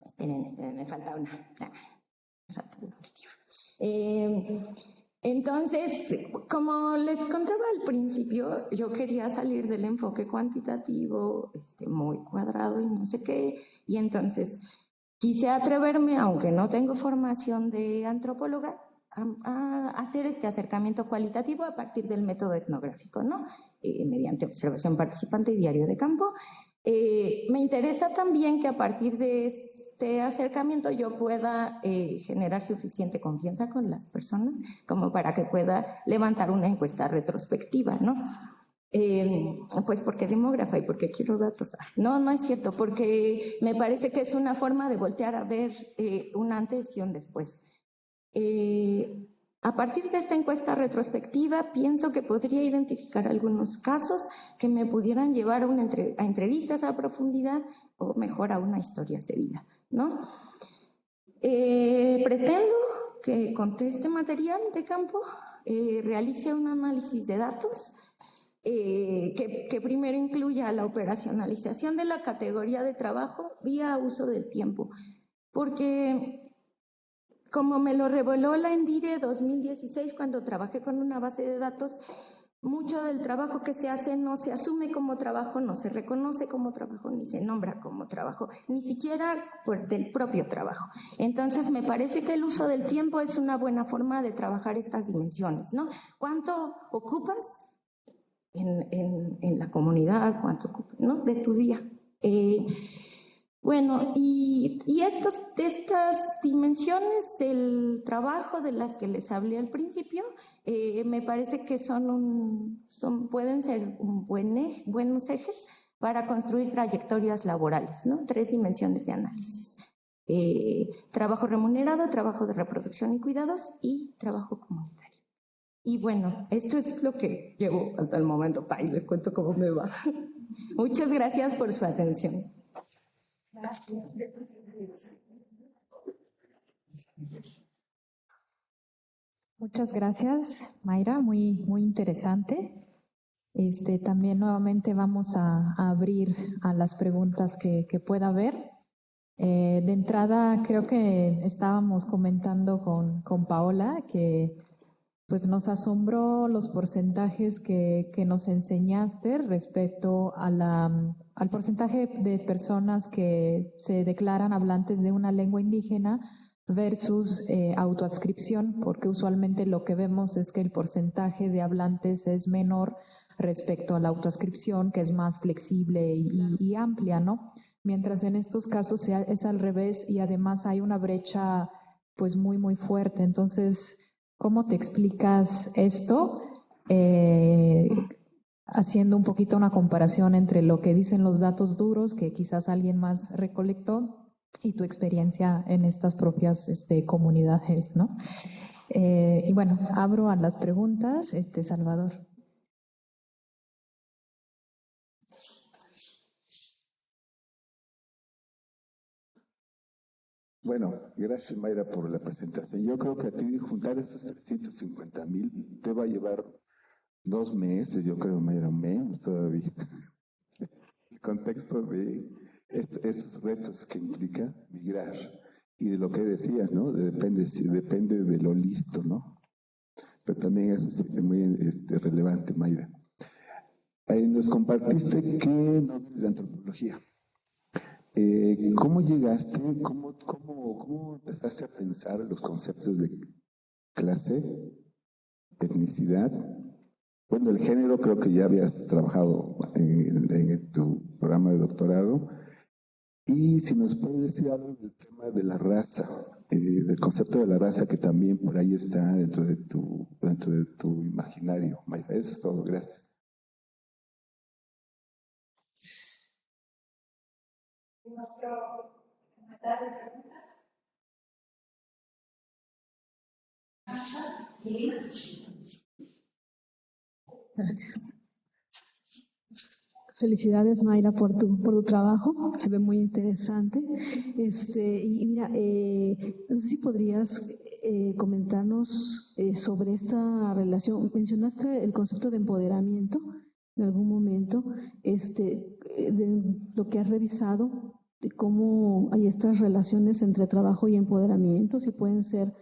esperen, me falta una. Me falta una última. Entonces, como les contaba al principio, yo quería salir del enfoque cuantitativo, muy cuadrado y no sé qué, y entonces quise atreverme, aunque no tengo formación de antropóloga, a hacer este acercamiento cualitativo a partir del método etnográfico, ¿no? Mediante observación participante y diario de campo. Me interesa también que a partir de este acercamiento yo pueda generar suficiente confianza con las personas como para que pueda levantar una encuesta retrospectiva, ¿no? Pues porque demógrafa y porque quiero datos. No, no es cierto, porque me parece que es una forma de voltear a ver un antes y un después. A partir de esta encuesta retrospectiva, pienso que podría identificar algunos casos que me pudieran llevar a entrevistas a profundidad o mejor a unas historias de vida, ¿no? Pretendo que con este material de campo realice un análisis de datos que primero incluya la operacionalización de la categoría de trabajo vía uso del tiempo, porque como me lo reveló la ENDIRE 2016 cuando trabajé con una base de datos, mucho del trabajo que se hace no se asume como trabajo, no se reconoce como trabajo, ni se nombra como trabajo, ni siquiera por del propio trabajo. Entonces, me parece que el uso del tiempo es una buena forma de trabajar estas dimensiones, ¿no? ¿Cuánto ocupas en la comunidad? ¿Cuánto ocupas, ¿no? De tu día. Bueno, y estas dimensiones del trabajo de las que les hablé al principio, me parece que pueden ser buenos ejes para construir trayectorias laborales, ¿no? 3 dimensiones de análisis. Trabajo remunerado, trabajo de reproducción y cuidados y trabajo comunitario. Y bueno, esto es lo que llevo hasta el momento. Y les cuento cómo me va. Muchas gracias por su atención. Muchas gracias, Mayra, muy interesante. También nuevamente vamos a abrir a las preguntas que pueda haber. De entrada, creo que estábamos comentando con Paola que pues nos asombró los porcentajes que nos enseñaste respecto a al porcentaje de personas que se declaran hablantes de una lengua indígena versus autoadscripción, porque usualmente lo que vemos es que el porcentaje de hablantes es menor respecto a la autoadscripción, que es más flexible y amplia, ¿no? Mientras en estos casos es al revés y además hay una brecha pues muy fuerte. Entonces, ¿cómo te explicas esto? Haciendo un poquito una comparación entre lo que dicen los datos duros, que quizás alguien más recolectó, y tu experiencia en estas propias comunidades, ¿no? Y bueno, abro a las preguntas, Salvador. Bueno, gracias Mayra por la presentación. Yo creo que a ti juntar esos 350,000 te va a llevar 2 meses, yo creo, Mayra, menos todavía. El contexto de estos retos que implica migrar y de lo que decías, ¿no? Depende de lo listo, ¿no? Pero también eso es muy relevante, Mayra. Nos compartiste que no eres de antropología. ¿Cómo llegaste, cómo empezaste a pensar los conceptos de clase, etnicidad? Bueno, el género creo que ya habías trabajado en tu programa de doctorado. Y si nos puedes decir algo del tema de la raza, del concepto de la raza que también por ahí está dentro de tu imaginario. Mayra, eso es todo, gracias. Gracias. Felicidades, Mayra, por tu trabajo. Se ve muy interesante. Y mira, no sé si podrías comentarnos sobre esta relación. Mencionaste el concepto de empoderamiento en algún momento, de lo que has revisado, de cómo hay estas relaciones entre trabajo y empoderamiento, si pueden ser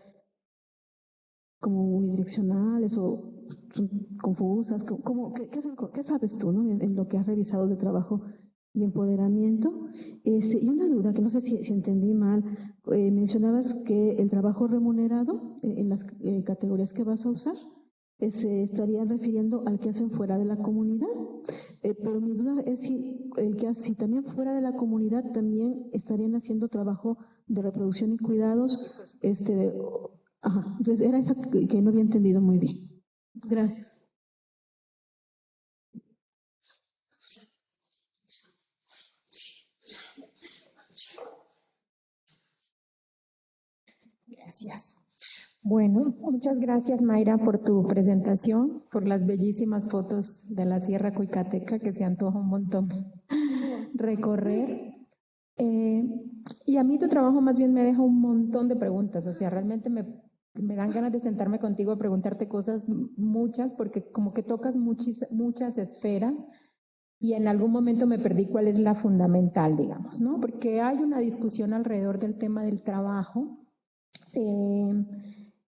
como unidireccionales o son confusas. ¿Qué sabes tú, ¿no? En lo que has revisado de trabajo y empoderamiento. Y una duda, que no sé si entendí mal, mencionabas que el trabajo remunerado en las categorías que vas a usar se estarían refiriendo al que hacen fuera de la comunidad, pero mi duda es si también fuera de la comunidad también estarían haciendo trabajo de reproducción y cuidados. Entonces era esa que no había entendido muy bien. Gracias. Gracias. Bueno, muchas gracias, Mayra, por tu presentación, por las bellísimas fotos de la Sierra Cuicateca, que se antoja un montón recorrer. Y a mí tu trabajo más bien me deja un montón de preguntas, o sea, realmente me dan ganas de sentarme contigo a preguntarte cosas, muchas, porque como que tocas muchas esferas y en algún momento me perdí cuál es la fundamental, digamos, ¿no? Porque hay una discusión alrededor del tema del trabajo.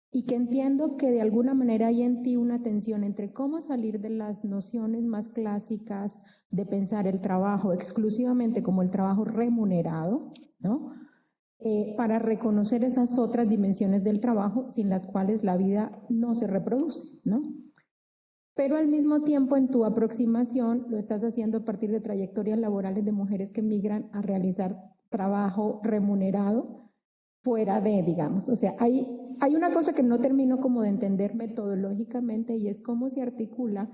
Y que entiendo que de alguna manera hay en ti una tensión entre cómo salir de las nociones más clásicas de pensar el trabajo exclusivamente como el trabajo remunerado, ¿no? Para reconocer esas otras dimensiones del trabajo sin las cuales la vida no se reproduce, ¿no? Pero al mismo tiempo en tu aproximación lo estás haciendo a partir de trayectorias laborales de mujeres que migran a realizar trabajo remunerado fuera de, digamos, o sea, hay una cosa que no termino como de entender metodológicamente y es cómo se articula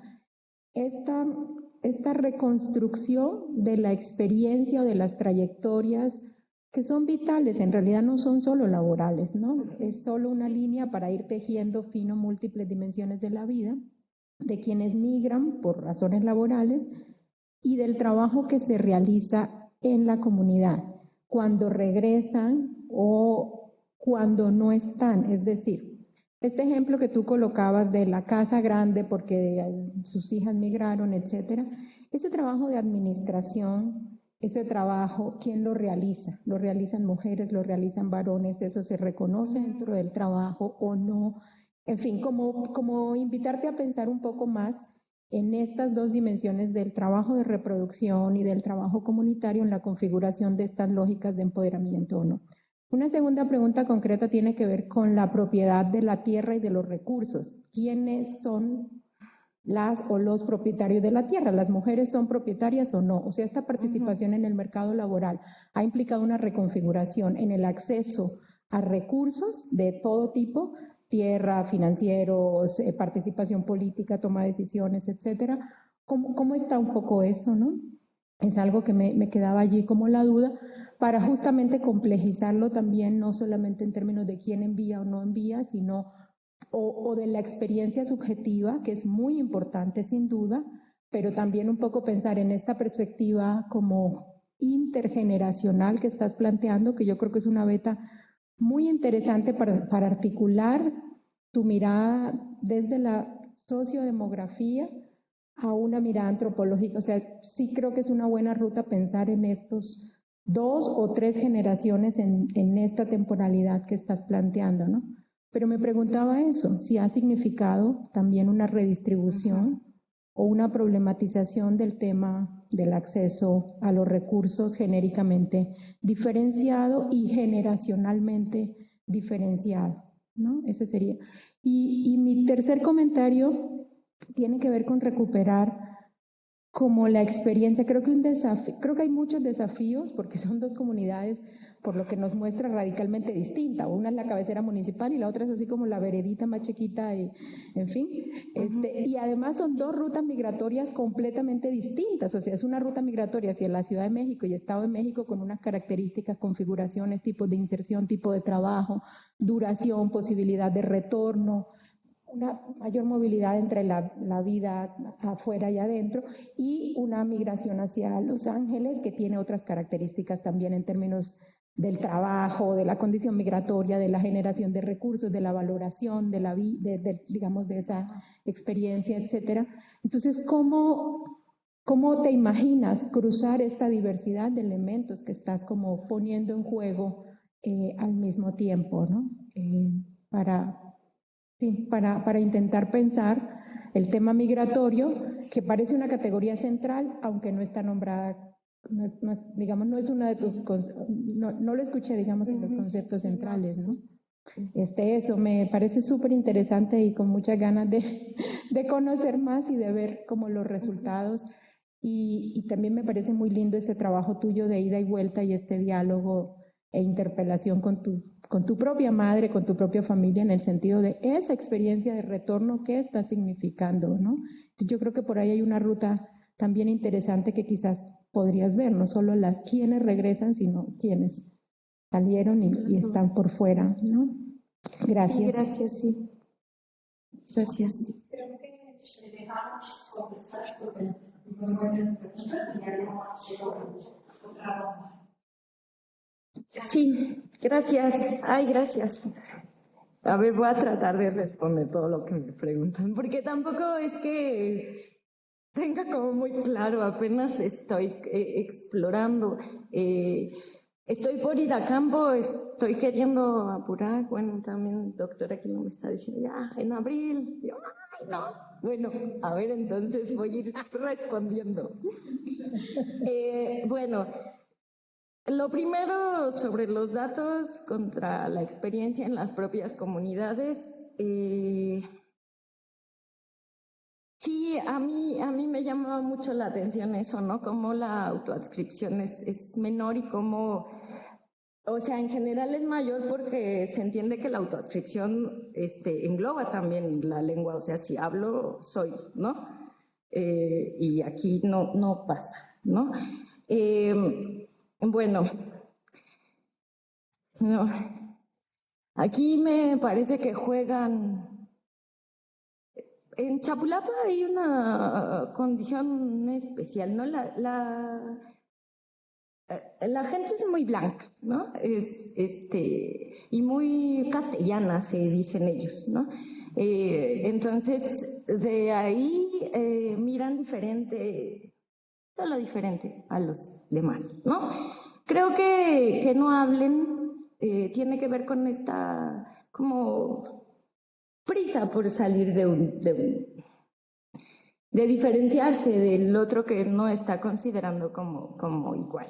esta reconstrucción de la experiencia o de las trayectorias que son vitales, en realidad no son solo laborales, ¿no? Es solo una línea para ir tejiendo fino múltiples dimensiones de la vida, de quienes migran por razones laborales y del trabajo que se realiza en la comunidad cuando regresan o cuando no están. Es decir, este ejemplo que tú colocabas de la casa grande porque sus hijas migraron, etcétera, ese trabajo de administración, ese trabajo, ¿quién lo realiza? ¿Lo realizan mujeres, lo realizan varones? ¿Eso se reconoce dentro del trabajo o no? En fin, como invitarte a pensar un poco más en estas dos dimensiones del trabajo de reproducción y del trabajo comunitario en la configuración de estas lógicas de empoderamiento o no. Una segunda pregunta concreta tiene que ver con la propiedad de la tierra y de los recursos. ¿Quiénes son las o los propietarios de la tierra? ¿Las mujeres son propietarias o no? O sea, esta participación en el mercado laboral ha implicado una reconfiguración en el acceso a recursos de todo tipo, tierra, financieros, participación política, toma de decisiones, etcétera. ¿Cómo está un poco eso, no? Es algo que me quedaba allí como la duda, para justamente complejizarlo también, no solamente en términos de quién envía o no envía, sino o de la experiencia subjetiva, que es muy importante sin duda, pero también un poco pensar en esta perspectiva como intergeneracional que estás planteando, que yo creo que es una beta muy interesante para articular tu mirada desde la sociodemografía a una mirada antropológica. O sea, sí creo que es una buena ruta pensar en estos 2 o 3 generaciones en esta temporalidad que estás planteando, ¿no? Pero me preguntaba eso, si ha significado también una redistribución o una problematización del tema del acceso a los recursos genéricamente diferenciado y generacionalmente diferenciado, ¿no? Ese sería. Y mi tercer comentario tiene que ver con recuperar como la experiencia. Creo que hay muchos desafíos porque son dos comunidades, por lo que nos muestra radicalmente distinta. Una es la cabecera municipal y la otra es así como la veredita más chiquita, y, en fin. Y además son dos rutas migratorias completamente distintas. O sea, es una ruta migratoria hacia la Ciudad de México y Estado de México con unas características, configuraciones, tipos de inserción, tipo de trabajo, duración, posibilidad de retorno, una mayor movilidad entre la vida afuera y adentro, y una migración hacia Los Ángeles que tiene otras características también en términos del trabajo, de la condición migratoria, de la generación de recursos, de la valoración digamos, de esa experiencia, etcétera. Entonces, ¿cómo te imaginas cruzar esta diversidad de elementos que estás como poniendo en juego al mismo tiempo, ¿no? Para intentar pensar el tema migratorio, que parece una categoría central, aunque no está nombrada digamos, no es una de tus, no lo escuché, digamos, en los conceptos centrales, ¿no? Eso me parece súper interesante y con muchas ganas de conocer más y de ver como los resultados. Y también me parece muy lindo este trabajo tuyo de ida y vuelta y este diálogo e interpelación con tu propia madre, con tu propia familia, en el sentido de esa experiencia de retorno, ¿qué está significando, no? Yo creo que por ahí hay una ruta también interesante que quizás podrías ver, no solo las quienes regresan, sino quienes salieron y están por fuera, ¿no? Gracias. Sí, gracias, sí. Gracias. Creo que dejamos contestar sobre preguntas y haremos otra. Sí, gracias. Ay, gracias. A ver, voy a tratar de responder todo lo que me preguntan, porque tampoco es que tenga como muy claro, apenas estoy explorando. Estoy por ir a campo, estoy queriendo apurar. Bueno, también el doctor aquí no me está diciendo, ya, en abril. Yo, ay, no. Bueno, a ver, entonces voy a ir respondiendo. Bueno, lo primero sobre los datos contra la experiencia en las propias comunidades. Sí, a mí me llamaba mucho la atención eso, ¿no? Cómo la autoadscripción es menor y cómo, o sea, en general es mayor porque se entiende que la autoadscripción engloba también la lengua, o sea, si hablo, soy, ¿no? Y aquí no pasa, ¿no? Bueno, no. Aquí me parece que juegan. En Chapulapa hay una condición especial, ¿no? La gente es muy blanca, ¿no? Y muy castellana, se dicen ellos, ¿no? Entonces, de ahí miran diferente, solo diferente a los demás, ¿no? Creo que no hablen tiene que ver con esta, como prisa por salir de diferenciarse del otro que no está considerando como igual,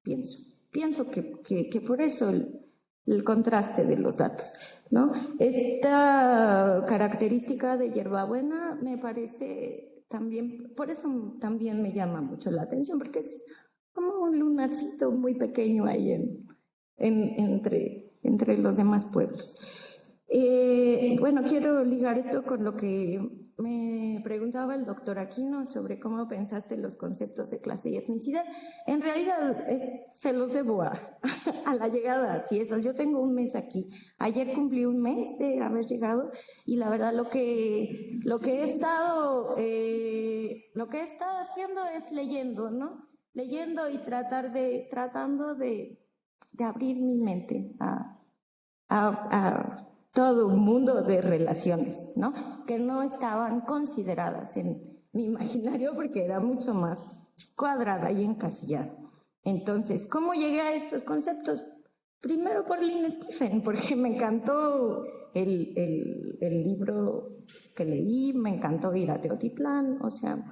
pienso. Pienso que por eso el contraste de los datos, ¿no? Esta característica de hierbabuena me parece también, por eso también me llama mucho la atención, porque es como un lunarcito muy pequeño ahí entre los demás pueblos. Bueno, quiero ligar esto con lo que me preguntaba el doctor Aquino sobre cómo pensaste los conceptos de clase y etnicidad. En realidad se los debo a la llegada, así es. Yo tengo un mes aquí. Ayer cumplí un mes de haber llegado y la verdad lo que he estado haciendo es leyendo, ¿no? Leyendo y tratando de abrir mi mente a todo un mundo de relaciones, ¿no? Que no estaban consideradas en mi imaginario porque era mucho más cuadrada y encasillada. Entonces, ¿cómo llegué a estos conceptos? Primero por Lynn Stephen, porque me encantó el libro que leí, me encantó ir a Teotitlán, o sea...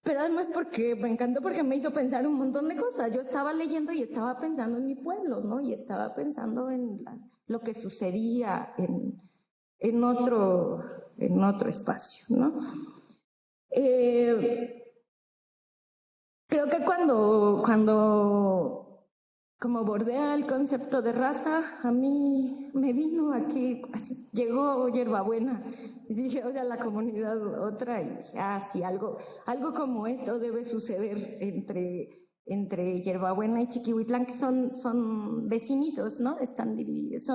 Pero además porque me encantó porque me hizo pensar un montón de cosas. Yo estaba leyendo y estaba pensando en mi pueblo, ¿no? Y estaba pensando en lo que sucedía en otro espacio, ¿no? Creo que cuando como bordea el concepto de raza, a mí me vino aquí, así, llegó hierbabuena. Y dije, oye, la comunidad otra, y dije, sí, algo como esto debe suceder entre hierbabuena y Chiquihuitlán, que son vecinitos, ¿no? Están divididos,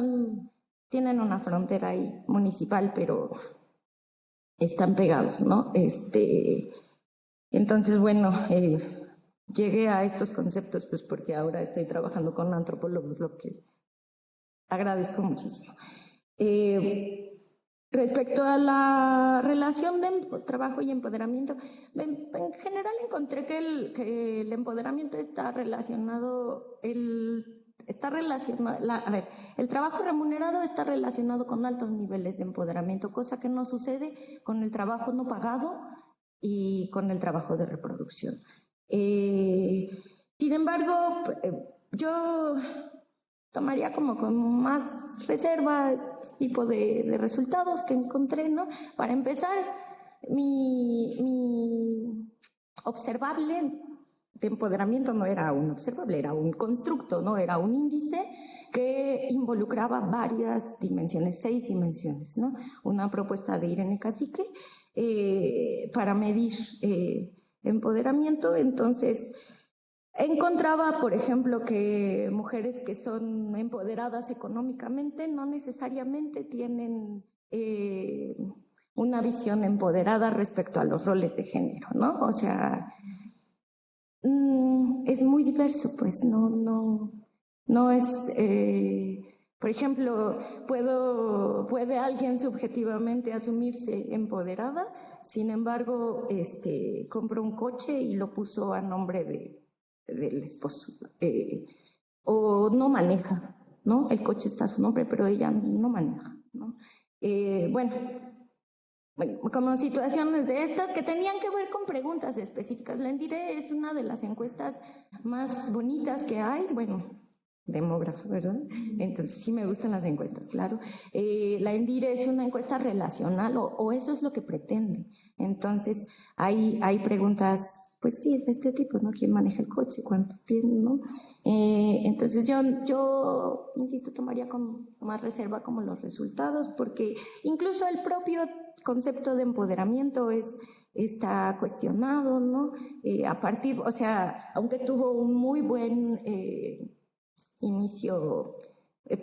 tienen una frontera ahí municipal, pero están pegados, ¿no? Entonces, bueno, llegué a estos conceptos pues porque ahora estoy trabajando con antropólogos, lo que agradezco muchísimo. Respecto a la relación de trabajo y empoderamiento, en general encontré que el empoderamiento está relacionado, el trabajo remunerado está relacionado con altos niveles de empoderamiento, cosa que no sucede con el trabajo no pagado y con el trabajo de reproducción. Sin embargo, yo tomaría como con más reserva este tipo de resultados que encontré, ¿no? Para empezar, mi observable de empoderamiento no era un observable, era un constructo, ¿no? Era un índice que involucraba varias dimensiones, 6 dimensiones, ¿no? Una propuesta de Irene Cacique para medir empoderamiento. Entonces, encontraba, por ejemplo, que mujeres que son empoderadas económicamente no necesariamente tienen una visión empoderada respecto a los roles de género, ¿no? O sea, es muy diverso, pues no es, por ejemplo, puede alguien subjetivamente asumirse empoderada, sin embargo, compró un coche y lo puso a nombre del esposo, o no maneja, ¿no? El coche está a su nombre, pero ella no maneja, ¿no? Bueno, como situaciones de estas que tenían que ver con preguntas específicas. La ENDIRE es una de las encuestas más bonitas que hay, bueno, demógrafo, ¿verdad? Entonces sí me gustan las encuestas, claro. La ENDIRE es una encuesta relacional, o eso es lo que pretende. Entonces hay preguntas, pues sí, de este tipo, ¿no? ¿Quién maneja el coche? ¿Cuánto tiene, no? Entonces yo, insisto, tomaría con más reserva como los resultados, porque incluso el propio concepto de empoderamiento está cuestionado, ¿no? A partir, o sea, aunque tuvo un muy buen inicio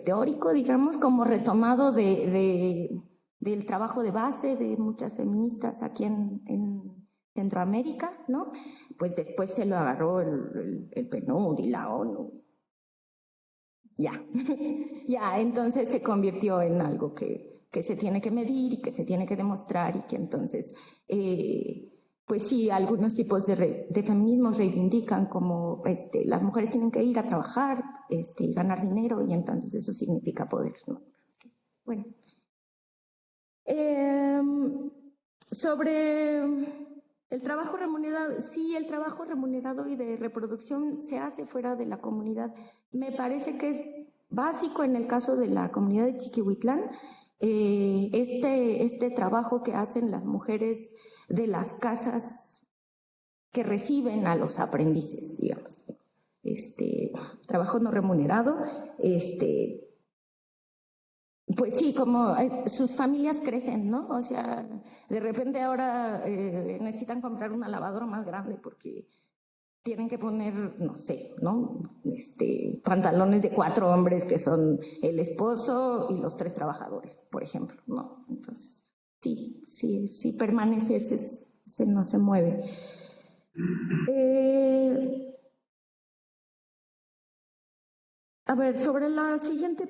teórico, digamos, como retomado del trabajo de base de muchas feministas aquí en Centroamérica, ¿no? Pues después se lo agarró el PNUD y la ONU. Ya, entonces se convirtió en algo que se tiene que medir y que se tiene que demostrar, y que entonces, pues sí, algunos tipos de feminismos reivindican como las mujeres tienen que ir a trabajar y ganar dinero, y entonces eso significa poder, ¿no? Bueno. Sobre el trabajo remunerado, sí, el trabajo remunerado y de reproducción se hace fuera de la comunidad. Me parece que es básico en el caso de la comunidad de Chiquihuitlán, este trabajo que hacen las mujeres de las casas que reciben a los aprendices, digamos. Trabajo no remunerado, pues sí, como sus familias crecen, ¿no? O sea, de repente ahora necesitan comprar una lavadora más grande porque tienen que poner, no sé, ¿no? Pantalones de 4 hombres que son el esposo y los 3 trabajadores, por ejemplo, ¿no? Entonces, sí permanece, no se mueve. A ver, sobre la siguiente,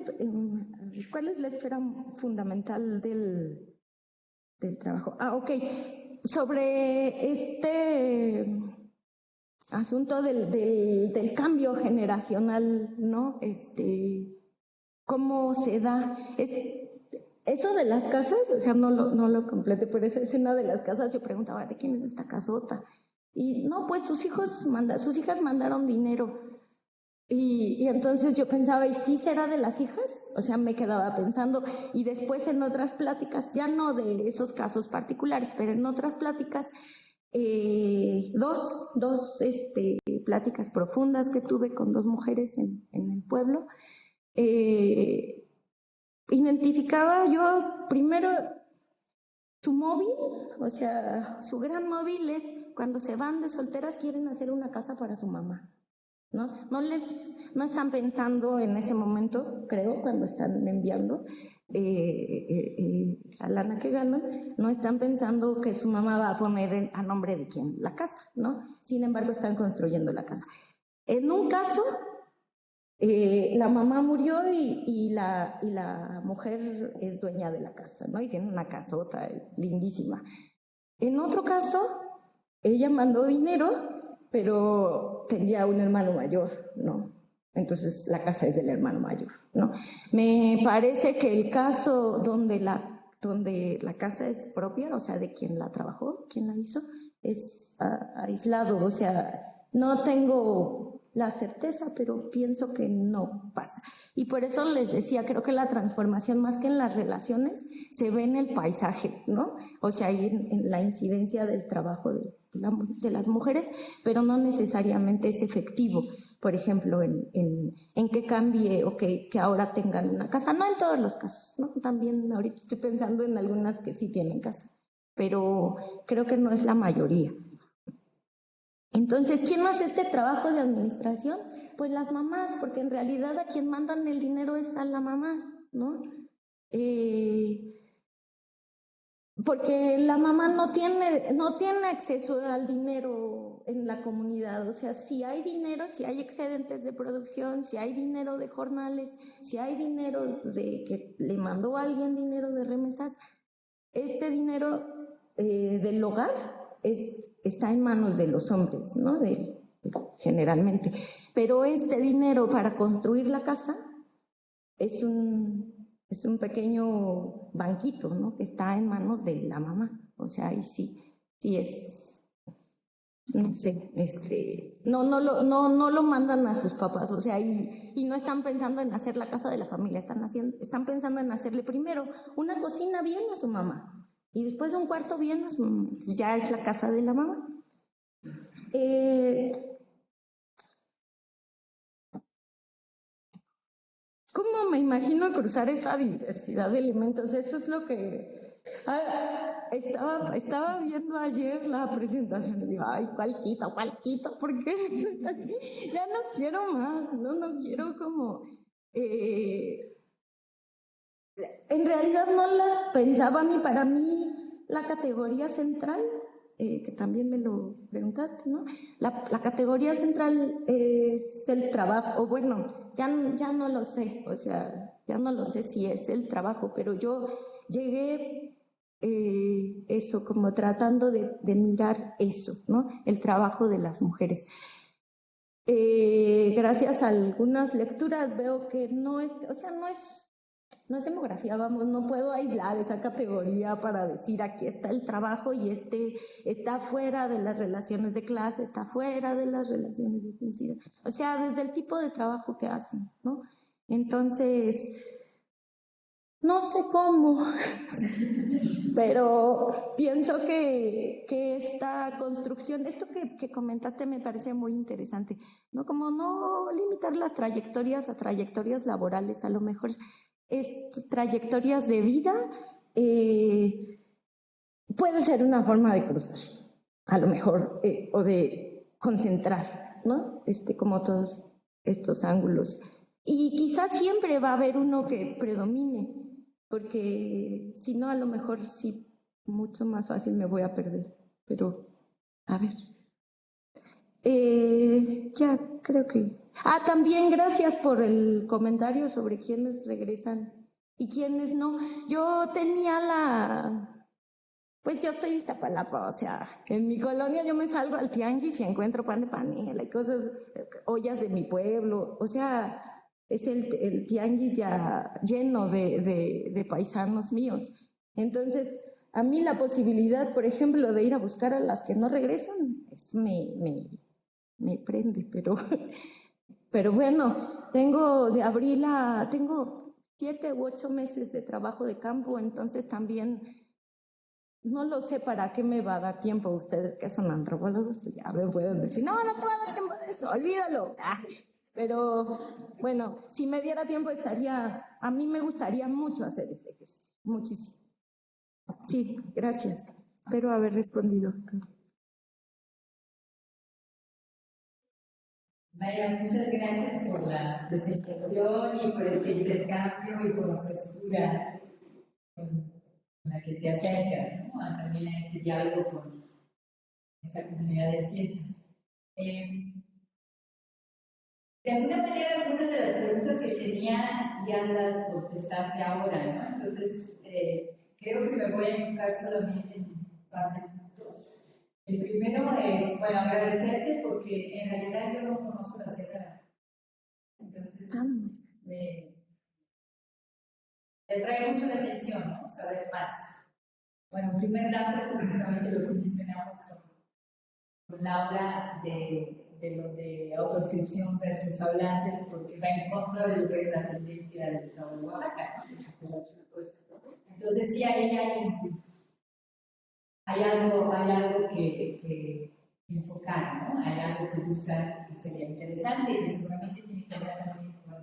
¿cuál es la esfera fundamental del trabajo? Ok, sobre este asunto del cambio generacional, ¿no? ¿Cómo se da? Eso de las casas, o sea, no lo completé, pero esa escena de las casas, yo preguntaba, ¿de quién es esta casota? Y no, pues sus hijas mandaron dinero. Y entonces yo pensaba, ¿y sí será de las hijas? O sea, me quedaba pensando, y después en otras pláticas, ya no de esos casos particulares, pero en otras pláticas, dos pláticas profundas que tuve con 2 mujeres en el pueblo, identificaba yo primero su móvil, o sea, su gran móvil es cuando se van de solteras quieren hacer una casa para su mamá. No están pensando en ese momento, creo, cuando están enviando la lana que ganan, no están pensando que su mamá va a poner a nombre de quién la casa, ¿no? Sin embargo, están construyendo la casa. En un caso, la mamá murió y la mujer es dueña de la casa, ¿no? Y tiene una casota lindísima. En otro caso, ella mandó dinero, pero tenía un hermano mayor, ¿no? Entonces la casa es del hermano mayor, ¿no? Me parece que el caso donde la casa es propia, o sea, de quien la trabajó, quien la hizo, es aislado, o sea, No tengo la certeza, pero pienso que no pasa. Y por eso les decía, creo que la transformación más que en las relaciones se ve en el paisaje, ¿no? O sea, ahí en la incidencia del trabajo de las mujeres, pero no necesariamente es efectivo. Por ejemplo, en que cambie o que ahora tengan una casa. No en todos los casos, ¿no? También ahorita estoy pensando en algunas que sí tienen casa, pero creo que no es la mayoría. Entonces, ¿quién hace este trabajo de administración? Pues las mamás, porque en realidad a quien mandan el dinero es a la mamá, ¿no? Porque la mamá no tiene acceso al dinero en la comunidad. O sea, si hay dinero, si hay excedentes de producción, si hay dinero de jornales, si hay dinero de que le mandó a alguien dinero de remesas, este dinero del hogar está en manos de los hombres, ¿no? Generalmente. Pero este dinero para construir la casa es un pequeño banquito, ¿no? Que está en manos de la mamá. O sea, ahí sí es, no sé, no lo mandan a sus papás. O sea, y no están pensando en hacer la casa de la familia, están pensando en hacerle primero una cocina bien a su mamá y después un cuarto bien a su mamá. Ya es la casa de la mamá. ¿Cómo me imagino cruzar esa diversidad de elementos? Eso es lo que estaba viendo ayer la presentación y digo, ay, ¿cuál quito? ¿Por qué? Ya no quiero más, no quiero como... en realidad no las pensaba ni para mí la categoría central, que también me lo preguntaste, ¿no? La categoría central es el trabajo, o bueno, ya no lo sé, o sea, ya no lo sé si es el trabajo, pero yo llegué eso, como tratando de mirar eso, ¿no? El trabajo de las mujeres. Gracias a algunas lecturas veo que no es, o sea, no es demografía, vamos, no puedo aislar esa categoría para decir aquí está el trabajo y está fuera de las relaciones de clase, está fuera de las relaciones de intensidad. O sea, desde el tipo de trabajo que hacen, ¿no? Entonces, no sé cómo, pero pienso que esta construcción, esto que comentaste me parece muy interesante, ¿no? Como no limitar las trayectorias a trayectorias laborales, a lo mejor trayectorias de vida puede ser una forma de cruzar, a lo mejor, o de concentrar, ¿no? Como todos estos ángulos. Y quizás siempre va a haber uno que predomine, porque si no, a lo mejor sí, mucho más fácil me voy a perder. Pero, a ver. Ya, creo que... también gracias por el comentario sobre quiénes regresan y quiénes no. Yo tenía pues yo soy Iztapalapa, o sea, en mi colonia yo me salgo al tianguis y encuentro pan de panela y cosas, ollas de mi pueblo, o sea, es el tianguis ya lleno de paisanos míos. Entonces, a mí la posibilidad, por ejemplo, de ir a buscar a las que no regresan, me prende, pero bueno, tengo 7 u 8 meses de trabajo de campo, entonces también no lo sé para qué me va a dar tiempo. Ustedes que son antropólogos, pues ya me pueden decir, no te va a dar tiempo de eso, olvídalo. Pero bueno, si me diera tiempo a mí me gustaría mucho hacer ese ejercicio, muchísimo. Sí, gracias. Espero haber respondido. Mayra, muchas gracias por la presentación y por este intercambio y por la frescura con la que te acercas, ¿no? También a este diálogo con esta comunidad de ciencias. De alguna manera, algunas de las preguntas que tenía ya las contestaste ahora, ¿no? Entonces, creo que me voy a enfocar solamente en un par de puntos. El primero es, bueno, agradecerte porque en realidad yo no conozco la Sierra. Entonces, me trae mucho la atención, ¿no? Saber más. Bueno, en primer lugar, justamente lo que mencionamos con Laura de lo de autoscripción versus hablantes, porque va en contra de lo que es la tendencia del Estado de Oaxaca. Entonces sí, ahí hay algo que enfocar, ¿no? Hay algo que buscar que sería interesante y que seguramente tiene que ver también con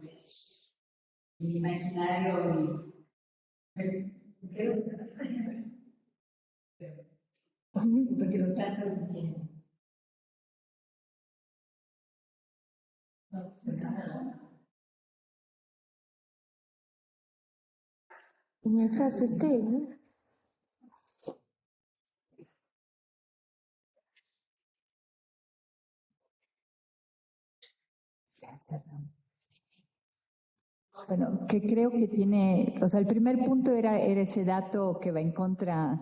el imaginario porque los tantos no tienen. Mientras esté, ¿no? Bueno, que creo que tiene, o sea, el primer punto era ese dato que va en contra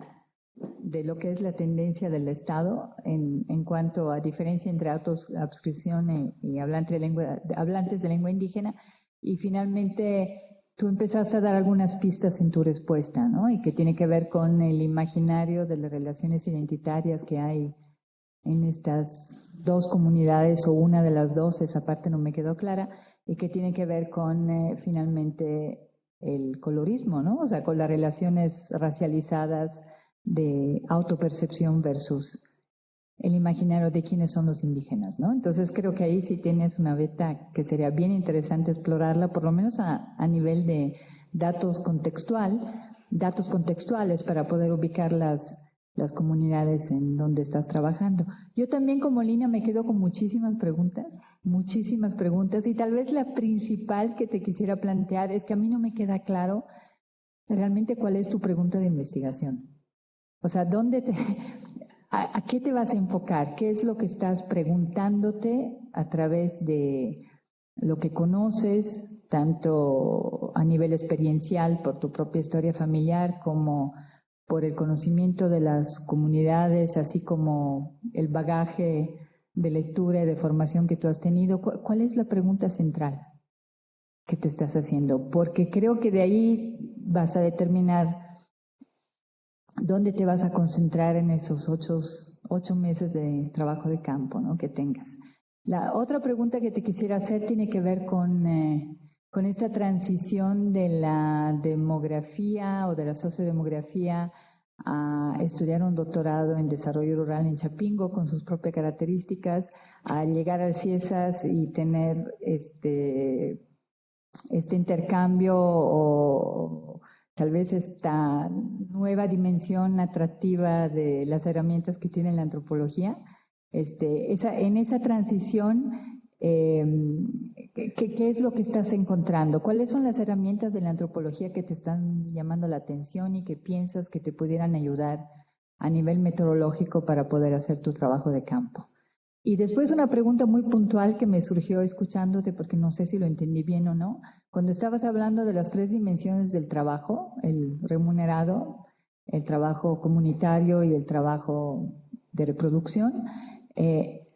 de lo que es la tendencia del Estado en cuanto a diferencia entre autoadscripción y hablantes de lengua indígena. Y finalmente tú empezaste a dar algunas pistas en tu respuesta, ¿no? Y que tiene que ver con el imaginario de las relaciones identitarias que hay en estas dos comunidades o una de las dos, esa parte no me quedó clara, y que tiene que ver con finalmente el colorismo, ¿no? O sea, con las relaciones racializadas de autopercepción versus el imaginario de quiénes son los indígenas, ¿no? Entonces creo que ahí sí tienes una beta que sería bien interesante explorarla, por lo menos a nivel de datos contextuales para poder ubicar las comunidades en donde estás trabajando. Yo también como Lina me quedo con muchísimas preguntas, y tal vez la principal que te quisiera plantear es que a mí no me queda claro realmente cuál es tu pregunta de investigación. O sea, ¿a qué te vas a enfocar? ¿Qué es lo que estás preguntándote a través de lo que conoces, tanto a nivel experiencial por tu propia historia familiar como por el conocimiento de las comunidades, así como el bagaje de lectura y de formación que tú has tenido? ¿Cuál es la pregunta central que te estás haciendo? Porque creo que de ahí vas a determinar dónde te vas a concentrar en esos 8 meses de trabajo de campo, ¿no?, que tengas. La otra pregunta que te quisiera hacer tiene que ver con esta transición de la demografía o de la sociodemografía a estudiar un doctorado en desarrollo rural en Chapingo con sus propias características, a llegar al CIESAS y tener este intercambio o tal vez esta nueva dimensión atractiva de las herramientas que tiene la antropología. En esa transición, ¿qué es lo que estás encontrando? ¿Cuáles son las herramientas de la antropología que te están llamando la atención y que piensas que te pudieran ayudar a nivel metodológico para poder hacer tu trabajo de campo? Y después una pregunta muy puntual que me surgió escuchándote, porque no sé si lo entendí bien o no. Cuando estabas hablando de las 3 dimensiones del trabajo, el remunerado, el trabajo comunitario y el trabajo de reproducción,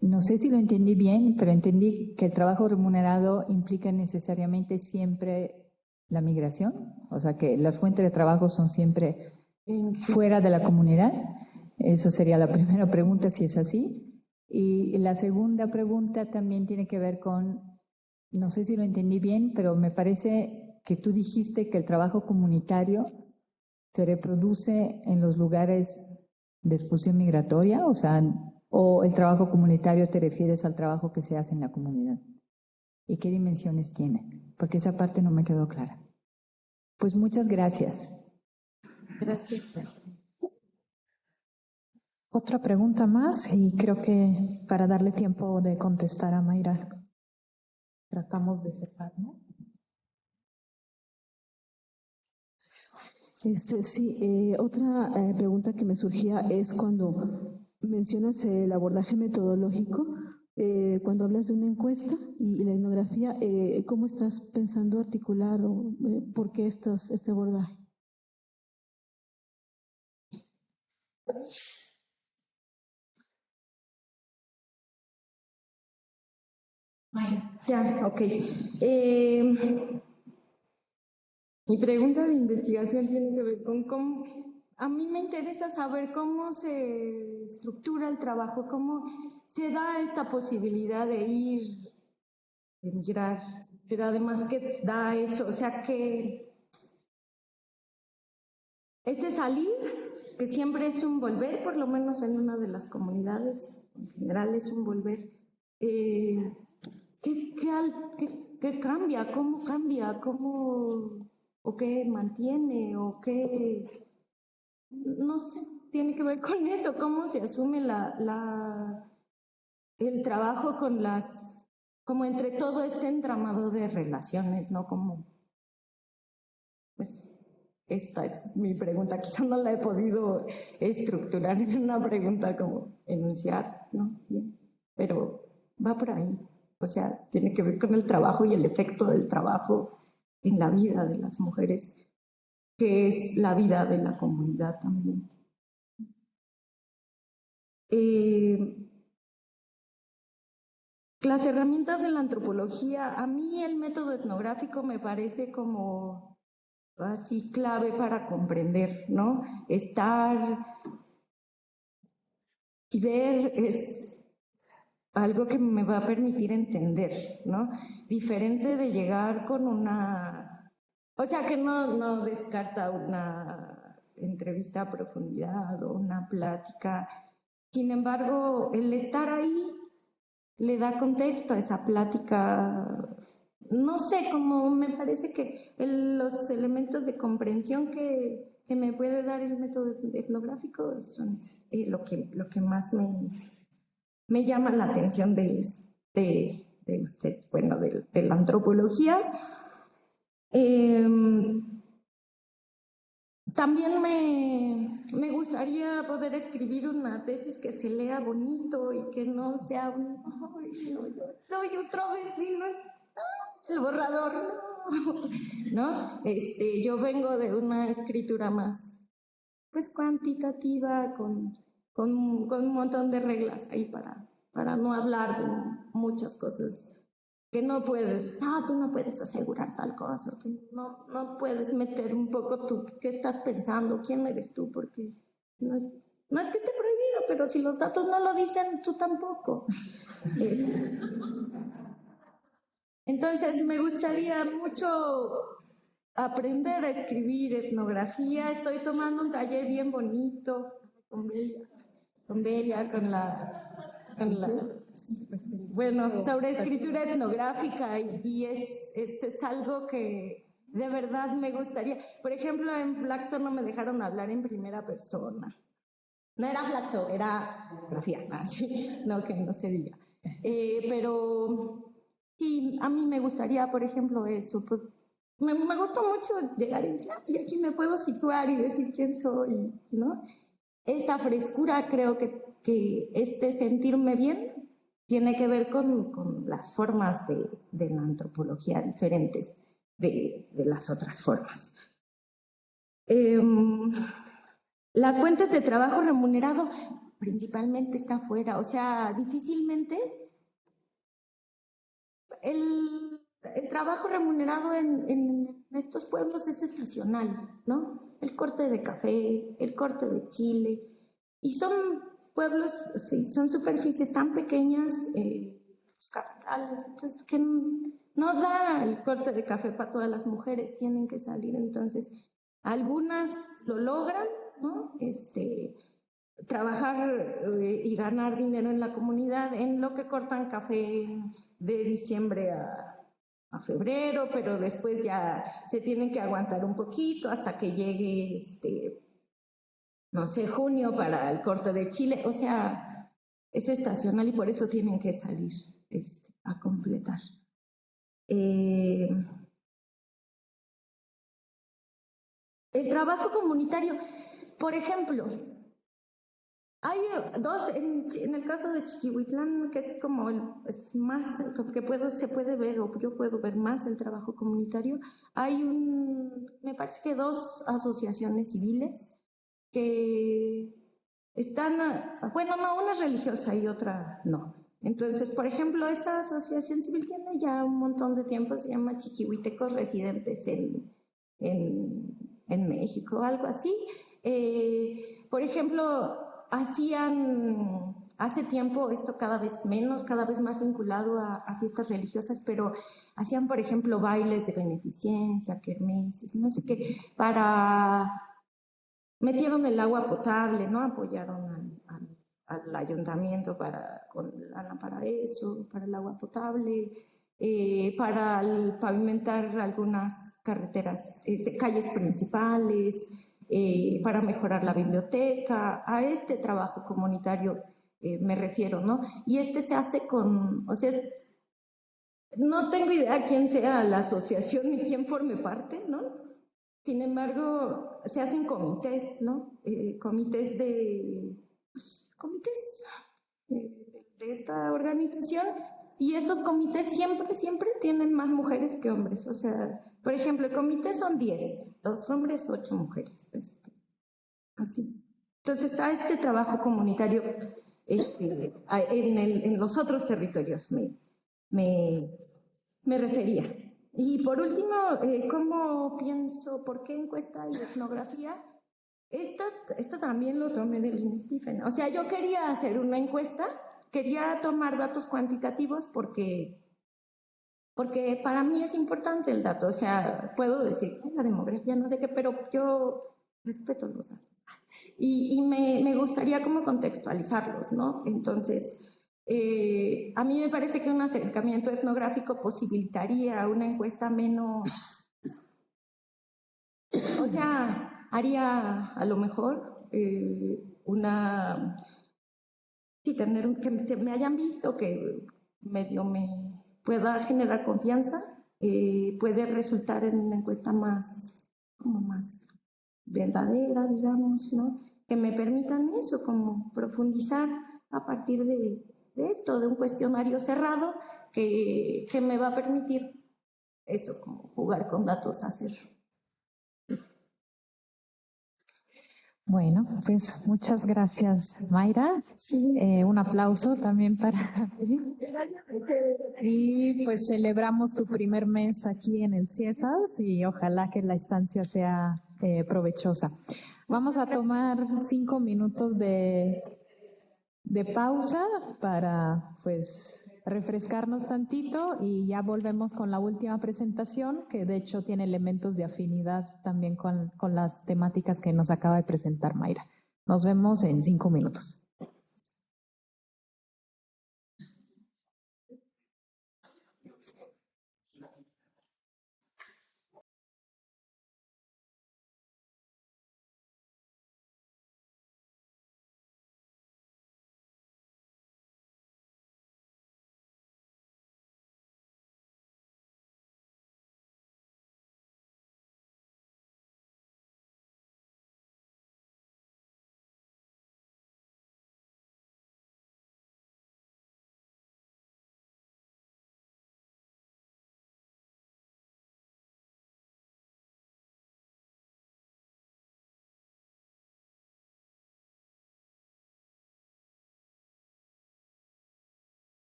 no sé si lo entendí bien, pero entendí que el trabajo remunerado implica necesariamente siempre la migración, o sea que las fuentes de trabajo son siempre fuera de la comunidad. Eso sería la primera pregunta, si es así. Y la segunda pregunta también tiene que ver con, no sé si lo entendí bien, pero me parece que tú dijiste que el trabajo comunitario se reproduce en los lugares de expulsión migratoria, o sea, o el trabajo comunitario te refieres al trabajo que se hace en la comunidad. ¿Y qué dimensiones tiene? Porque esa parte no me quedó clara. Pues muchas gracias. Gracias. Otra pregunta más y creo que para darle tiempo de contestar a Mayra, tratamos de cerrar, ¿no? Otra pregunta que me surgía es cuando mencionas el abordaje metodológico, cuando hablas de una encuesta y la etnografía, ¿cómo estás pensando articular o por qué este abordaje? Ya, ok. Mi pregunta de investigación tiene que ver con cómo a mí me interesa saber cómo se estructura el trabajo, cómo se da esta posibilidad de ir, de migrar, pero además que da eso, o sea que ese salir, que siempre es un volver, por lo menos en una de las comunidades, en general es un volver. ¿Qué cambia? ¿Cómo cambia? ¿Cómo, o qué mantiene? ¿O qué? No sé, tiene que ver con eso, cómo se asume el trabajo con como entre todo este entramado de relaciones, ¿no? Como, pues, esta es mi pregunta, quizá no la he podido estructurar en una pregunta como enunciar, ¿no? Bien, pero va por ahí, o sea, tiene que ver con el trabajo y el efecto del trabajo en la vida de las mujeres, que es la vida de la comunidad también. Las herramientas de la antropología, a mí el método etnográfico me parece como así clave para comprender, ¿no? Estar y ver es algo que me va a permitir entender, ¿no? Diferente de llegar con una... O sea, que no descarta una entrevista a profundidad o una plática. Sin embargo, el estar ahí le da contexto a esa plática. No sé, como me parece que los elementos de comprensión que me puede dar el método etnográfico son lo que más me llama la atención de ustedes, bueno, de la antropología. También me gustaría poder escribir una tesis que se lea bonito y que no sea soy otro vecino, el borrador, ¿no? Yo vengo de una escritura más, pues, cuantitativa, con un montón de reglas ahí para no hablar de muchas cosas que no puedes, tú no puedes asegurar tal cosa, que no puedes meter un poco tú, qué estás pensando, quién eres tú, porque no es que esté prohibido, pero si los datos no lo dicen, tú tampoco. Entonces, me gustaría mucho aprender a escribir etnografía. Estoy tomando un taller bien bonito con Belia, bueno, sobre escritura etnográfica, y es algo que de verdad me gustaría. Por ejemplo, en Flaxo no me dejaron hablar en primera persona. No era Flaxo, era grafía, no, que no se diga. Pero sí, a mí me gustaría, por ejemplo, eso. Pues, me gustó mucho llegar y decir, y aquí me puedo situar y decir quién soy, ¿no? Esta frescura, creo que este sentirme bien tiene que ver con las formas de la antropología diferentes de las otras formas. Las fuentes de trabajo remunerado principalmente está fuera, o sea, difícilmente el trabajo remunerado en estos pueblos es estacional, ¿no? El corte de café, el corte de chile, y son pueblos, sí, son superficies tan pequeñas, los capitales, entonces, que no da el corte de café para todas las mujeres, tienen que salir. Entonces, algunas lo logran, ¿no? Trabajar y ganar dinero en la comunidad, en lo que cortan café de diciembre a febrero, pero después ya se tienen que aguantar un poquito hasta que llegue no sé, junio para el corte de chile. O sea, es estacional y por eso tienen que salir a completar. El trabajo comunitario, por ejemplo, hay dos, en el caso de Chiquihuitlán, que es como es más, que se puede ver, o yo puedo ver más el trabajo comunitario, hay me parece que 2 asociaciones civiles que están, bueno, no, una religiosa y otra no. Entonces, por ejemplo, esa asociación civil tiene ya un montón de tiempo, se llama Chiquihuitecos Residentes en México, algo así. Por ejemplo, hace tiempo, esto cada vez menos, cada vez más vinculado a fiestas religiosas, pero hacían, por ejemplo, bailes de beneficencia, kermeses, no sé qué, metieron el agua potable, ¿no? Apoyaron al ayuntamiento con lana para eso, para el agua potable, para pavimentar algunas carreteras, calles principales, para mejorar la biblioteca. A este trabajo comunitario me refiero, ¿no? Y se hace o sea, no tengo idea quién sea la asociación ni quién forme parte, ¿no? Sin embargo, se hacen comités, ¿no? Comités de esta organización, y estos comités siempre tienen más mujeres que hombres. O sea, por ejemplo, el comité son 10, 2 hombres, 8 mujeres. Así. Entonces, a este trabajo comunitario en los otros territorios me refería. Y por último, ¿cómo pienso? ¿Por qué encuesta y etnografía? Esto también lo tomé del INSTIFEN. O sea, yo quería hacer una encuesta, quería tomar datos cuantitativos porque para mí es importante el dato. O sea, puedo decir, la demografía, no sé qué, pero yo respeto los datos. Y me gustaría como contextualizarlos, ¿no? Entonces, a mí me parece que un acercamiento etnográfico posibilitaría una encuesta menos, o sea, haría a lo mejor tener que me hayan visto, que medio me pueda generar confianza, puede resultar en una encuesta más verdadera, digamos, ¿no? Que me permitan eso, como profundizar a partir de esto, de un cuestionario cerrado que me va a permitir eso, como jugar con datos, hacer. Bueno, pues muchas gracias, Mayra. Sí. Un aplauso también para ti. Y pues celebramos tu primer mes aquí en el CIESAS y ojalá que la estancia sea provechosa. Vamos a tomar 5 minutos de pausa para pues refrescarnos tantito y ya volvemos con la última presentación, que de hecho tiene elementos de afinidad también con las temáticas que nos acaba de presentar Mayra. Nos vemos en 5 minutos.